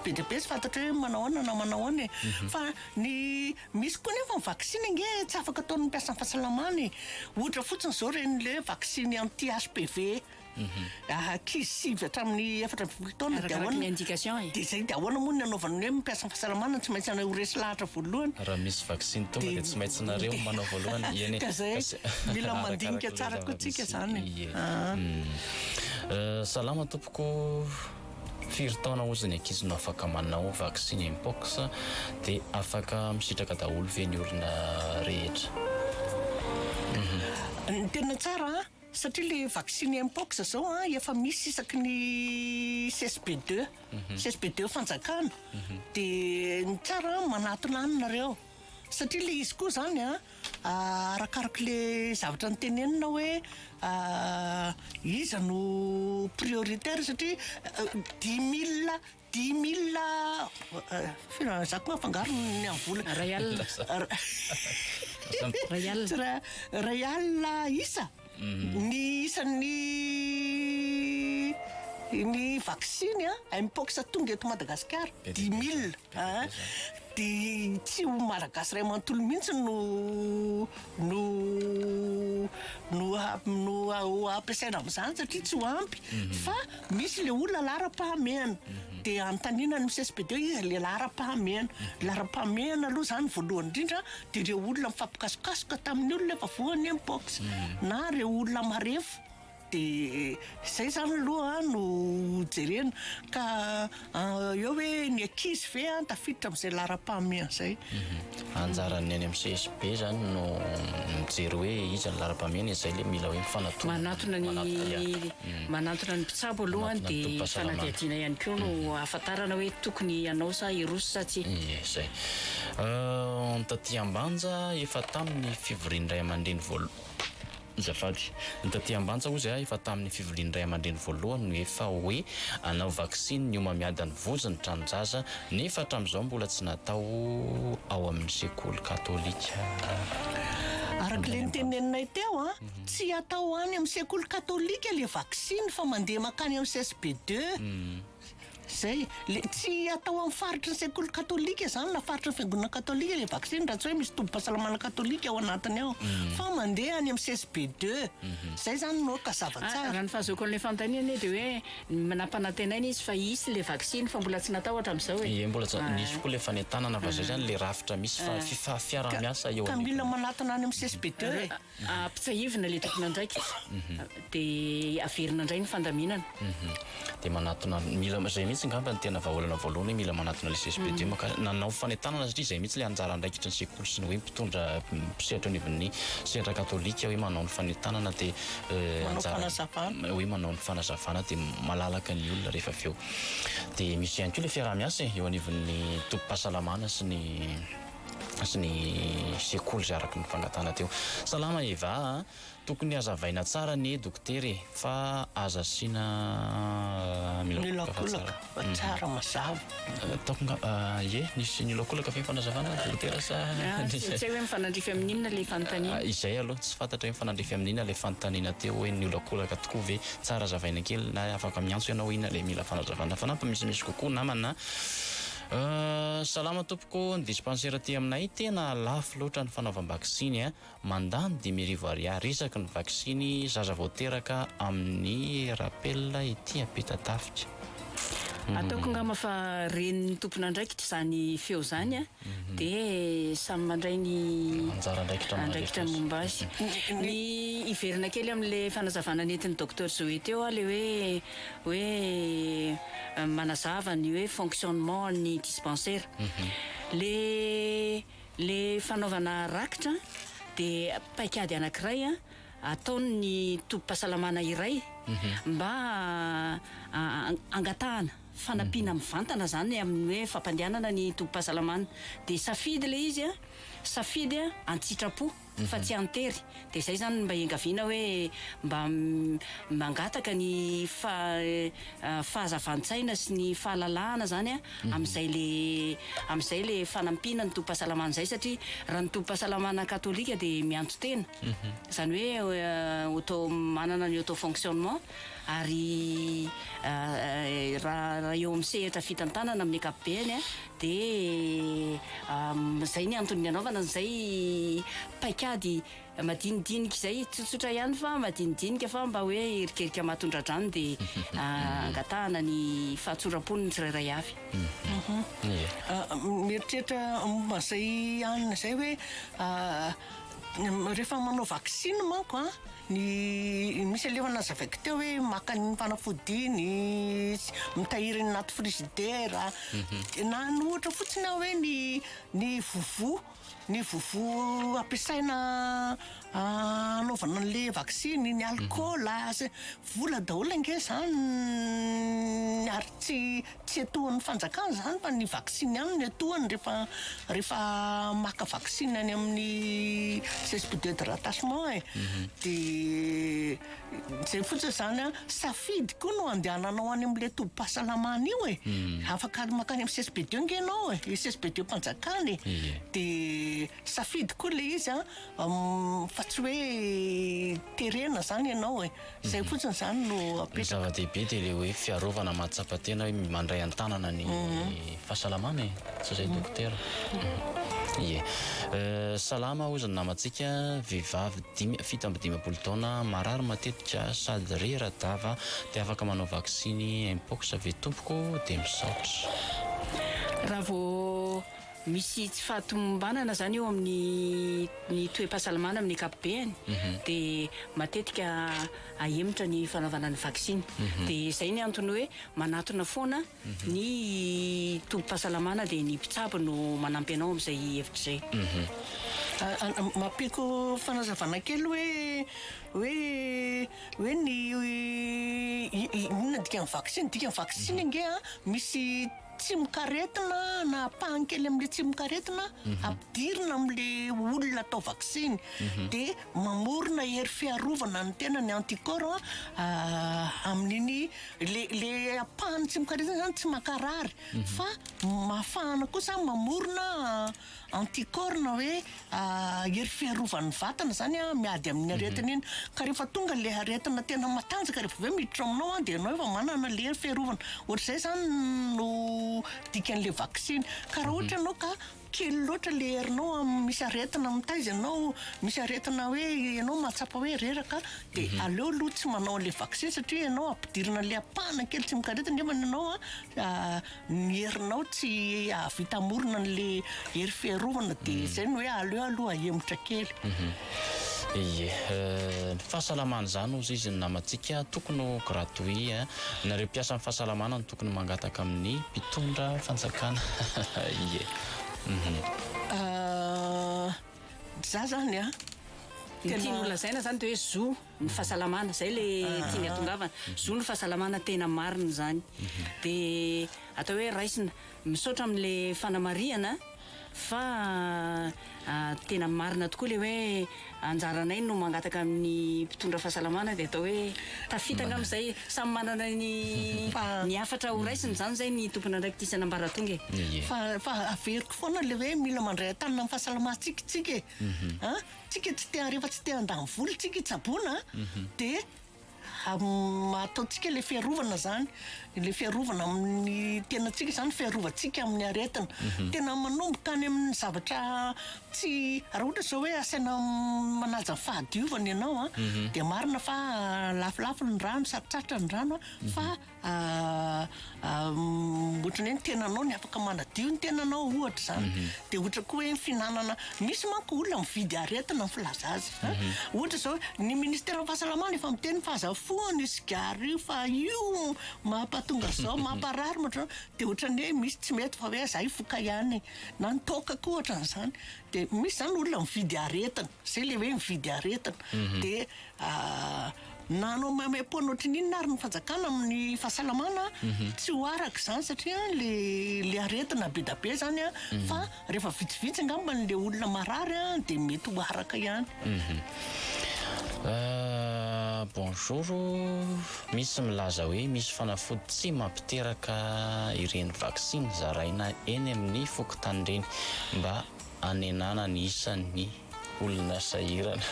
be dia be sy fantatra hoe manao ahoana na manao ahoana fa ny misy koa nefa ny vaccine nge tsy afaka ataon'ny mpiasa ny fahasalamana ohatra fotsiny zao reny le vaccine anti HPV ankizy 7 hatramin'ny 4 taona dia ahoana indication dia zay dia ahoana moa ny anaovana hoe mpiasa ny fahasalamana tsy maintsy anao resy lahatra voalohany raha misy vaccine tonga dia tsy maintsy nareo manao voalohany eny ka zay mila mandinika tsara koa tsika zany. Salama tompoko, firy taona ozy ny ankizy no afaka manao vaccine mpox dia afaka misitraka daholo ve ny olona rehetra? Ny tena tsara satria le vaccine mpox zao efa misy isaky ny CSP2 CSP2 fanjakana dia ny tsara manatona any nareo satria le izy koa zany arakaraka le zavatra nytenenina hoe iza no prioritaire satria 10 000 zako mafangaro ny am'vola ray alina isa ny isan'ny ny vaksiny mpox tonga eto Madagasikara 10 000 dia tsy ho malagasy ray manontolo mihitsy no ampiasaina amin'izany satria tsy ho ampy fa misy le olona lara-pahamehana dia anontaniana ny CSPD izy le lara-pahamehana aloha zany voalohany indrindra dia ireo olona mifampikasokasoka tamin'ny olona efa voan'ny mpox na ireo olona marefo dia izay zany aloha no jerena ka eo hoe ny ankizy ve tafiditra amin'izay lara-pahamehana izay anjarany any amin'ny CSP zany no mijery hoe iza ny lara-pahamehana izay le mila hoe manatona ny mpitsabo alohany dia fanadihadiana ihany koa no ahafantarana hoe tokony ianao sa iroso sa tsy izay taty ambanja efa tamin'ny fivoriany ray aman-dreny zafady ny taty ambanja ozy efa tamin'ny fivoriany ray aman-dreny voalohany no efa hoe anao vaksiny ny omamiadany voziny tranonjaza nefa hatramin'izao mbola tsy natao ao amin'ny sekoly katolika araka le nyteneninay teo tsy atao any amin'ny sekoly katolika le vaksiny fa mandeha makany amin'ny CSP2 zay tsy atao amin'ny faritra ny sekoly katolika zany na faritra ny fiangonana katolika le vaksiny raha tsy hoe misy tombom-pahasalamana katolika ao anatiny ao fa mandeha any amin'ny CSP2 zay zany no kasava tsara raha ny fahazoko an'le fanontaniana dia hoe nampanantenaina izy fa isy le vaksiny fa mbola tsy natao hatramin'izao hoe mbola nisy koa le fanentanana fa zay zany le rafitra misy fiara-miasa eo ka mila manatona any amin'ny CSP2 pitsahivina le tokony andraikitra dia averina indray ny fandaminana dia manatona mila zay mihitsy ngamba ny tena vahaolana voalohany hoe mila manatona le CSPD maka nanao fanentanana satria zay mihitsy le anjara andraikitra ny sekoly sy ny hoe mpitondra mpisehatra anivon'ny sehatra katolika hoe manao ny fanentanana dia hoe manao ny fanazavana dia malalaka ny olona rehefa avy eo dia misy ihany koa le fiaraha-miasa eo anivon'ny tompo-pahasalamana sy ny sekoly zay araka ny fangatana teo salama Eva tokony azavaina tsara ny doktery fa aza asiana milakolaka tsara mazava nisy milakolaka fe fanazavana dokotera sa tsy hoe mifanandrify amin'inona le fanontaniana izay aloha tsy fantatra hoe mifanandrify amin'inona le fanontaniana teo hoe milakolaka tokoa ve tsara azavaina kely na afaka miantso ianao inona le mila fanazavana fa nampa misy kokoa namana salama tompoko ny dispensaire aty aminay tena lafo loatra ny fanaovam-baksiny mandany 10,000 ariary isaky ny vaksiny zaza voateraka amin'ny rappel ety Ampetatafika ataoko ngamba fa reniny tompona andraikitra zany feo zany dia samy mandray ny andraikitra momba azy ny iverina kely amin'le fanazavana nentin'ny docteur Zoé teo le hoe manazava ny hoe fonctionnement ny dispensaire le fanaovana rakitra dia paikady anankiray ataony tompo-pahasalamana iray mba angatahana fanampiana mivantana zany amin'ny hoe fampandehanana ny tompo-pahasalamana dia safidy le izy safidy antsitrapo fa tsy antery dia izay zany mba engaviana hoe mba mangataka ny fahazavantsaina sy ny fahalalahana zany amin'izay le fanampiana ny tompo-pahasalamana izay satria raha ny tompo-pahasalamana katolika dia miantso tena zany hoe manana ny auto fonctionnement ary raha eo amin'ny sehatra fitantanana amin'ny ankapobeny dia izay ny antony anaovana izay paikady madinidinika izay tsotsotra ihany fa madinidinika fa mba hoe erikerika mahatondradrano dia angatahana ny fahatsoram-poniny tsirairay avy mieritreritra momba izay anina izay hoe rehefa manao vaksiny manko misy alefa nazavaiko teo hoe maka ny fanafody ny mitahiry anaty frizidera na ny ohatra fotsiny aho hoe ny vovo ampiasaina anaovana an'le vaksiny ny alkôla vola daholo ange zany ary tsy atohan'ny fanjakana zany fa ny vaksiny ihany ny atohany rehefa maka vaksiny any amin'ny CSP d'hydratation de zay fotsiny zany safidy koa no andehananao any am'le tobim-pahasalamana io afaka makany amin'ny CSPD nge ianao CSPD mpanjakany de safidy koa le izy fa tsy hoe terena zany ianao zay fotsiny zany no zava-dehibe de le hoe fiarovana mahatsapa-tena hoe mandray an-tanana ny fahasalamana tsy zay dokotera salama ozany namantsika vehivavy 7 taona marary matetika sady reradava de afaka manao vaksiny mpox ave tompoko de misaotra raha vao misy tsy fahatombanana zany eo amin'ny toe-pahasalamana amin'ny ankapobeny de matetika ahemitra ny fanaovana ny vaksiny de zay ny antony hoe manatona foana ny tobim-pahasalamana de ny mpitsabo no manampy anao amin'izay hevitra zay mampiko fanazavana kely hoe ny inona dikany vaksiny nge misy tsy mikaretina na pahankely amin'le tsy mikaretina ampidirina amin'le olona atao vaksiny de mamorona hery fiarovana ny tena ny anticorps amin'iny le apahany tsy mikaretina zany tsy makarary fa mafahana kosa mamorona anticorps na hoe hery fiarovan'ny vatana zany miady amin'ny aretina iny ka rehefa tonga le aretina tena matanjaka rehefa aveo miditra aminao de ianao efa manana le hery fiarovana ohatr'izay zany no dikan'le vaksiny ka raha ohatra ianao ka kely loatra le herinao misy aretina mitaiza ianao misy aretina hoe ianao mahatsapa hoe reraka de aleo aloha tsy manao le vaksiny satria ianao ampidirina le apahana kely tsy mikaretina nefa ianao ny herinao tsy avita amorona n'le hery fiarovana de zay no hoe aleo aloha ahemitra kely ny fahasalamana zany ozy izy namantsika tokony gratuit nareo mpiasa amin'ny fahasalamana no tokony mangataka amin'ny mpitondra fanjakana za zany tiany lazaina zany de hoe zo ny fahasalamana zay le tiany atongavana zo ny fahasalamana tena marina zany de atao hoe raisina misaotra amin'le fanamariana fa tena marina tokoa le hoe anjaranay no mangataka amin'ny mpitondra fahasalamana de atao hoe tafitaka amin'izay samy manana ny afatra ho raisiny zany zay ny tompona ndraiky ty sanambaratonga fa averiko foana le hoe mila mandray an-tanana amin'ny fahasalamantsika tsika tsika tsy te rehefa tsy te andany vola tsika itsabona de ataontsika le fiarovana zany le fiarovana amin'ny tenatsika zany fiarovantsika amin'ny aretina tena manomboka any amin'ny zavatra tsy raha ohatra zao hoe asaina manaja fahadiovana ianao de marina fa lafilafy ny rano sarotsatra ny rano fa ohatrany hoe ny tenanao ny afaka manadio ny tenanao ohatra zany de ohatra koa hoe finanana misy manko olona mividy aretina filaza azy ohatra zao ny ministera fahasalamana efa miteny fahazafoany sigary fa io mampatonga zao mamparary moatra de ohatrany hoe misy tsy mety fa hoe zay foka ihany na nitoka koa ohatran'izany de misy zany olona mividy aretina zay le hoe mividy aretina de nanao mamay-poana ohatran'inona ary ny fanjakana amin'ny fahasalamana tsy ho araka zany satria le aretina be da be zany fa rehefa vitsivitsy angambany le olona marary de mety ho araka ihany bonjour misy milaza hoe misy fanafody tsy mampiteraka ireny vaksiny zaraina eny amin'ny fokotany reny mba anenana ny isan'ny olona sahirana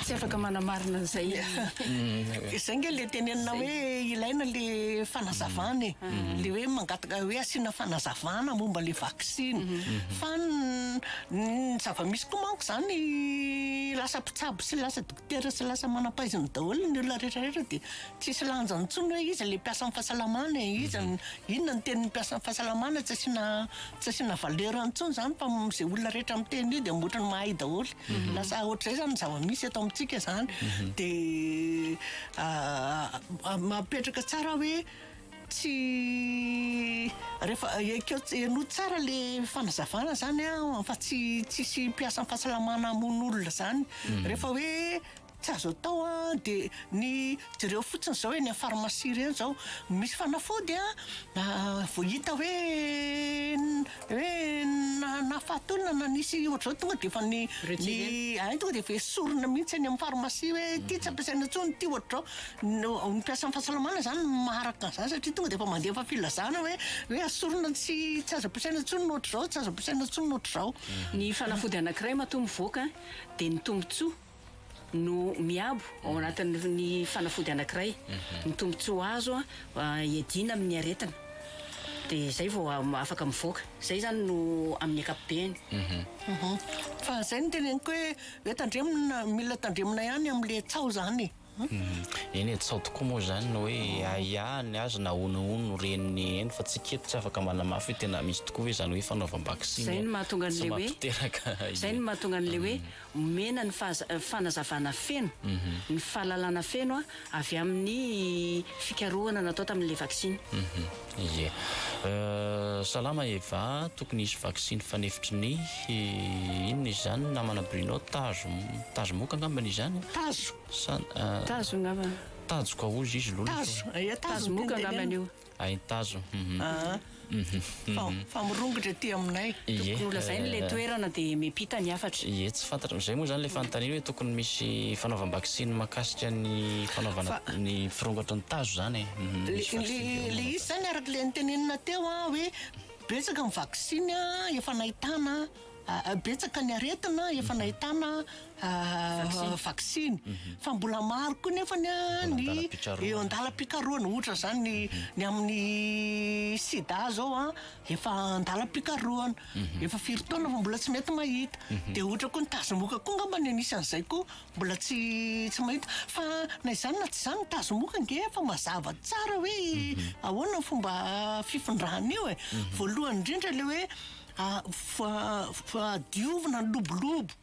tsy afaka manamarina an'izay zay nge le tenenina hoe ilaina le fanazavana le hoe mangataka hoe asiana fanazavana momba le vaksiny fa ny zava-misy koa manko zany lasa mpitsabo sy lasa dokotera sy lasa manampaiziny daholo ny olona rehetrarehetra de tsisy lanjany intsony hoe izy le mpiasa amin'ny fahasalamana izy inona ny tenin'ny mpiasa amin'ny fahasalamana tsy asiana valeur intsony zany fa zay olona rehetra miteny io de motrany mahay daholo lasa ohatr'izay zany zava-misy eto amin'ny amintsika zany dia mapetraka tsara hoe tsy rehefa ekeo no tsara le fanazavana zany fa tsisy mpiasa amin'ny fahasalamana amon'olona zany rehefa hoe tsy azo atao dia ny jereo fotsiny zao hoe ny pharmacie reny zao misy fanafody vao hita hoe nahafatolona na nisy ohatr'izao tonga dia efa ny tonga dia efa esorina mihitsy any amin'ny pharmacie hoe ty tsy ampiasaina intsony ty ohatr'izao mipiasa amin'ny fahasalamana zany maharaka an'izany satria tonga dia efa mandeha fa filazana hoe asorina tsy azo ampiasaina intsony nohatr'izao tsy azo ampiasaina intsony nohatr'izao ny fanafody anankiray matombo voaka dia ny tombotsoa no miabo ao anatin'ny fanafody anankiray ny tombotsoa azo iadina amin'ny aretina dia zay vao afaka mivoaka zay zany no amin'ny akapobeany fa zay no teneniko hoe tandremina mila tandremina ihany amin'le tsao zany eny tsao tokoa moa zany no hoe aiahany azy na onono reniny eny fa tsy keto tsy afaka manamafy hoe tena misy tokoa hoe zany hoe fanaovam-baksiny zay no mahatonga an'le hoe zay no mahatonga an'le hoe mena ny fanazavana feno ny fahalalana feno avy amin'ny fikarohana natao tamin'le vaksiny ie salama Eva tokony isy vaksiny fanefitry ny inona izy zany namana Bruno tazo moka angambany izany tazo ngamba tazo ka ozy izy lolo tazo moka angambany io ay tazo famirongitra ty aminay tokony olazainy le toerana dia mipita ny afatra ie tsy fantatra zay moa zany le fanontaniana hoe tokony misy fanaovam-baksiny mahakasika ny fanaovana ny firongatra ny tazo zany le izy zany araka le nitenenina teo hoe betsaka ny vaksiny efa nahitana betsaka ny aretina efa nahitana vaksiny fa mbola maro koa nefa ny eo andalam-pikaroana ohatra zany ny amin'ny sida zao efa andalam-pikaroana efa firy taona fa mbola tsy mety mahita dia ohatra koa ny tazomoka koa ngamba ny anisan'izay koa mbola tsy mahita fa na izany na tsy izany ny tazomoka nge fa mazava tsara hoe ahoana ny fomba fifondrahana io voalohany indrindra le hoe diovina ny lobolobo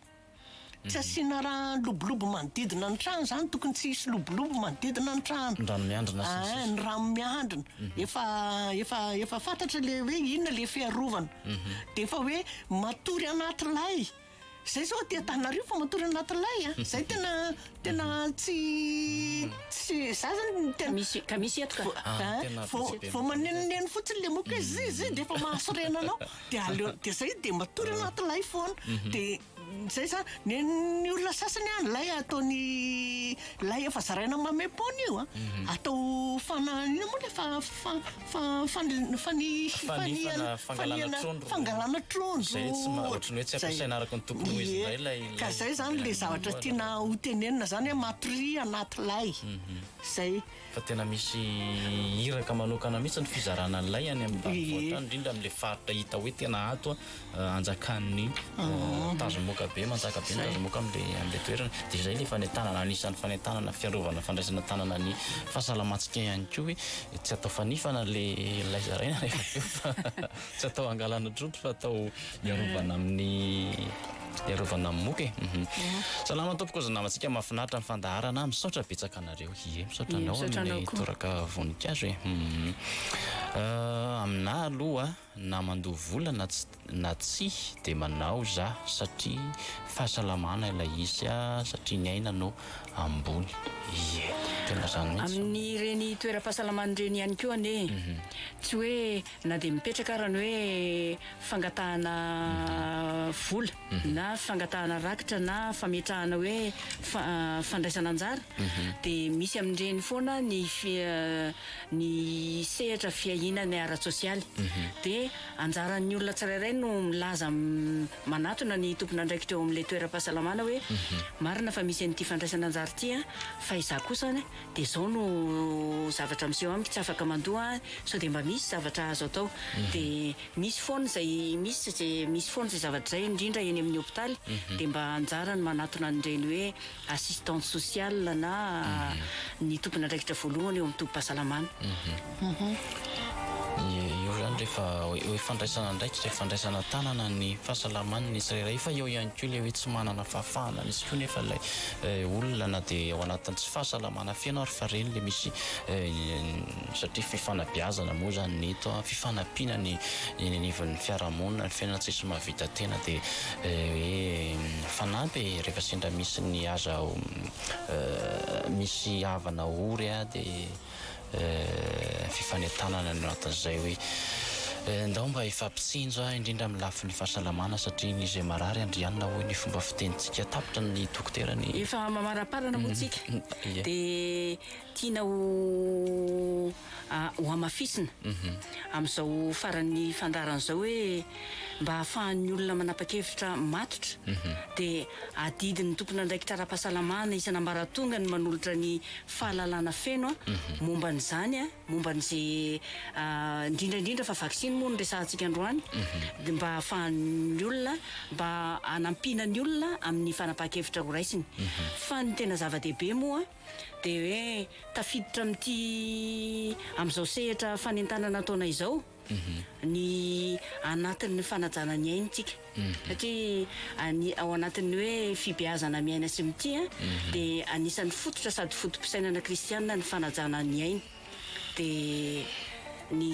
tsy asiana raha lobolobo manodidina ny trano zany tokony tsy hisy lobolobo manodidina ny trano ny rano miandrina efa fantatra le hoe inona le fiarovana dia efa hoe matory anaty lay zay zao ty Antananarivo fa matory anaty lay zay tena tsy za zany ka misy eto ka vao manenoneno fotsiny le moka hoe zy dia efa mahasorena anao dia zay dia matory anaty lay foana dia zay zany ny olona sasany lay ataony lay efa zaraina mamepona io atao ino moa le fangalana trondro ka zay zany le zavatra tiana hotenenina zany matory anaty lay zay fa tena misy iraka manokana mihitsy ny fizarana an'ilay any amin'ny indrindra amin'le faritra hita hoe tena ato anjakan'ny tazomoka be manjaka be ny tazomoka amin'le toerana dia zay le fanentanana anisan'ny fanentanana fiarovana fandraisana tanana ny fahasalamantsika ihany koa hoe tsy atao fanifana le lay zaraina rehefa fa tsy atao angalana trondro fa atao iarovana iarovana amin'ny moka salama tompoko za namantsika mahafinaritra ny fandaharana misaotra betsaka anareo misaotra anao amin'ny toraka voninkazo amina aloha na mandoha vola na tsy dia manao za satria fahasalamana ilay izy satria ny aina no ambony tena zany mihitsy amin'ny reny toeram-pahasalamana reny ihany koa ane tsy hoe na dia mipetraka arany hoe fangatahana vola na fangatahana rakitra na fametrahana hoe fandraisana anjara dia misy amin'ireny foana ny sehatra fiahinany ara-tsosialy dia anjaran'ny olona tsirairay no milaza manatona ny tompona andraikitra eo amin'ilay toeram-pahasalamana hoe marina fa misy an'ity fandraisana anjara ity fa izah kosa dia zao no zavatra miseho amiko tsy afaka mandoha sao dia mba misy zavatra azo atao dia misy foana zay zavatra zay indrindra eny amin'ny hôpitaly dia mba anjara ny manatona an'ireny hoe assistante sociale na ny tompona andraikitra voalohany eo amin'ny tompo-pahasalamana io zany rehefa hoe fandraisana ndraikitra fandraisana tanana ny fahasalamana ny tsirairay fa eo ihany koa le hoe tsy manana fahafahana nisy koa nefa ilay olona na dia ao anatin'ny tsy fahasalamana fiana ary fa reny le misy satria fifanabeazana moa zany ny eto fifanampiana ny nivon'ny fiarahamonina ny fiainana tsisy mahavita tena dia hoe fanampy rehefa sendra misy ny aza misy havana ory dia fifanetanana ny anatin'izay hoe ndao mba ifampitsinjo indrindra amin'ny lafin'ny fahasalamana satria ny izay marary andrianina hoe ny fomba fitenitsika tapitra ny dokoterany efa mamaraparana motsika dia tiana ho amafisina amin'izao faran'ny fandaran'izao hoe mba hahafahan'ny olona manapa-kevitra matotra dia adidin'ny tompona ndraikitra ara-pahasalamana isan'ambaratonga ny manolotra ny fahalalana feno momba n'izany momba n'izay indrindraindrindra fa vaksiny moa no resantsika androany dia mba hahafahan'ny olona mba hanampiana ny olona amin'ny fanapa-kevitra ho raisiny fa ny tena zava-dehibe moa dia hoe tafiditra amin'izao sehatra fanentanana ataona izao ny anatin'ny fanajana ny ainitsika satria ao anatin'ny hoe fibeazana miaina sy mity dia anisan'ny fototra sady fotom-pisainana kristianina ny fanajana ny aina dia ny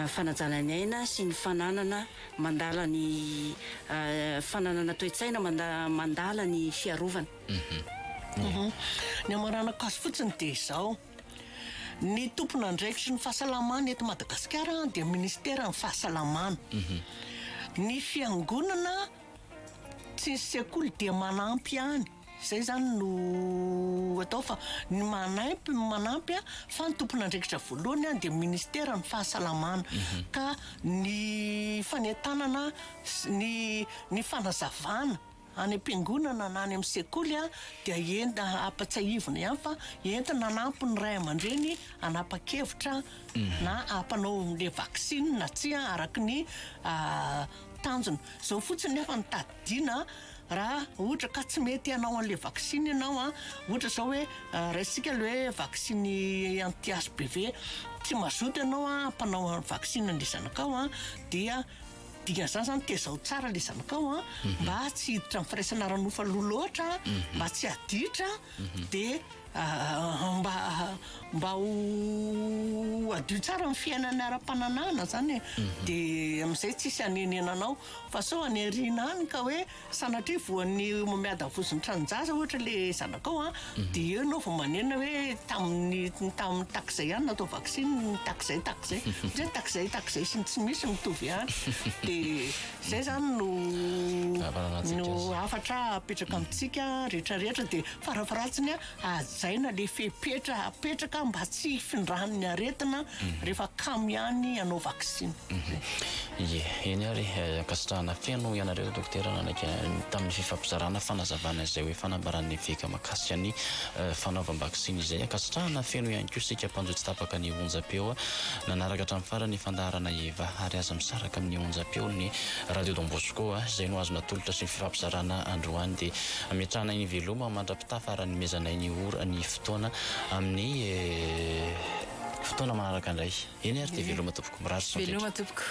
fanajana ny aina sy ny fananana mandala ny fananana toe-tsaina mandala ny fiarovana ny amarana kasy fotsiny dia izao ny tompona ndraikitry ny fahasalamana eto Madagasikara dia ministera ny fahasalamana ny fiangonana tsy ny sekoly dia manampy ihany zay zany no atao fa ny manampy fa ny tompona ndraikitra voalohany dia ministera ny fahasalamana ka ny fanetanana ny fanazavana any am-piangonana na any amin'ny sekoly dia enta ampatsahivina ihany fa entina nanampy ny ray aman-dreny hanapa-kevitra na hampanao le vaksiny na tsy araky ny tanjona zao fotsiny nefa ny tadidiana raha ohatra ka tsy mety anao an'le vaksiny ianao ohatra zao hoe raisika le hoe vaksiny anti-HPV tsy mazoto ianao hampanao vaksiny an'le zanakao dia dikan'izany zany tezao tsara le zanakao mba tsy hiditra amin'ny firaisana ranofa loha loatra mba tsy haditra dia mba ho adio tsara amin'ny fiainany ara-pananana zany dia amin'izay tsisy hanenenanao fa sao haneriana any ka hoe sanatria voan'ny miada vozony tranjaza ohatra le zanakao dia eo ianao vao manena hoe tamin'ny takizay ihany natao vaksiny takizay zay takizay sy ny tsy misy mitovy ihany dia zay zany no afatra apetraka amintsika rehetrarehetra dia farafaratsiny ajaina le apetraka mba tsy findrahan'ny aretina rehefa kamo ihany anao vaksiny eny ary akasitrahana feno ianareo dokotera nanaiky tamin'ny fifampizarana fanazavana izay hoe fanambaran'ny veka makasika ny fanaovam-vaksiny izay akasitrahana feno ihany koa sika mpanjotsy tapaka ny onjam-peo nanaraka hatramin'ny farany fandaharana Eva ary aza misaraka amin'ny onjam-peo ny radio Don Bosco izay no azo natolotra sy ny fifampizarana androany dia ametrahana iny veloma mandrapitafa ary nomezanay ny ora ny fotoana amin'ny fotoana manaraka indray eny ary dia veloma tompoko mirary veloma tompoko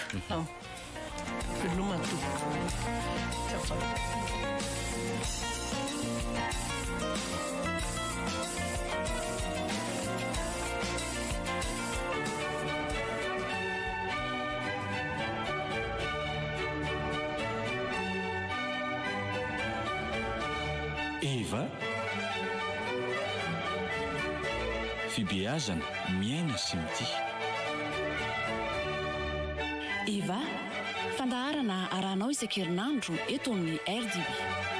veloma tompoko Eva fibeazana miaina sy mity Eva fandaharana arahanao isan-kerinandro eto amin'ny RDB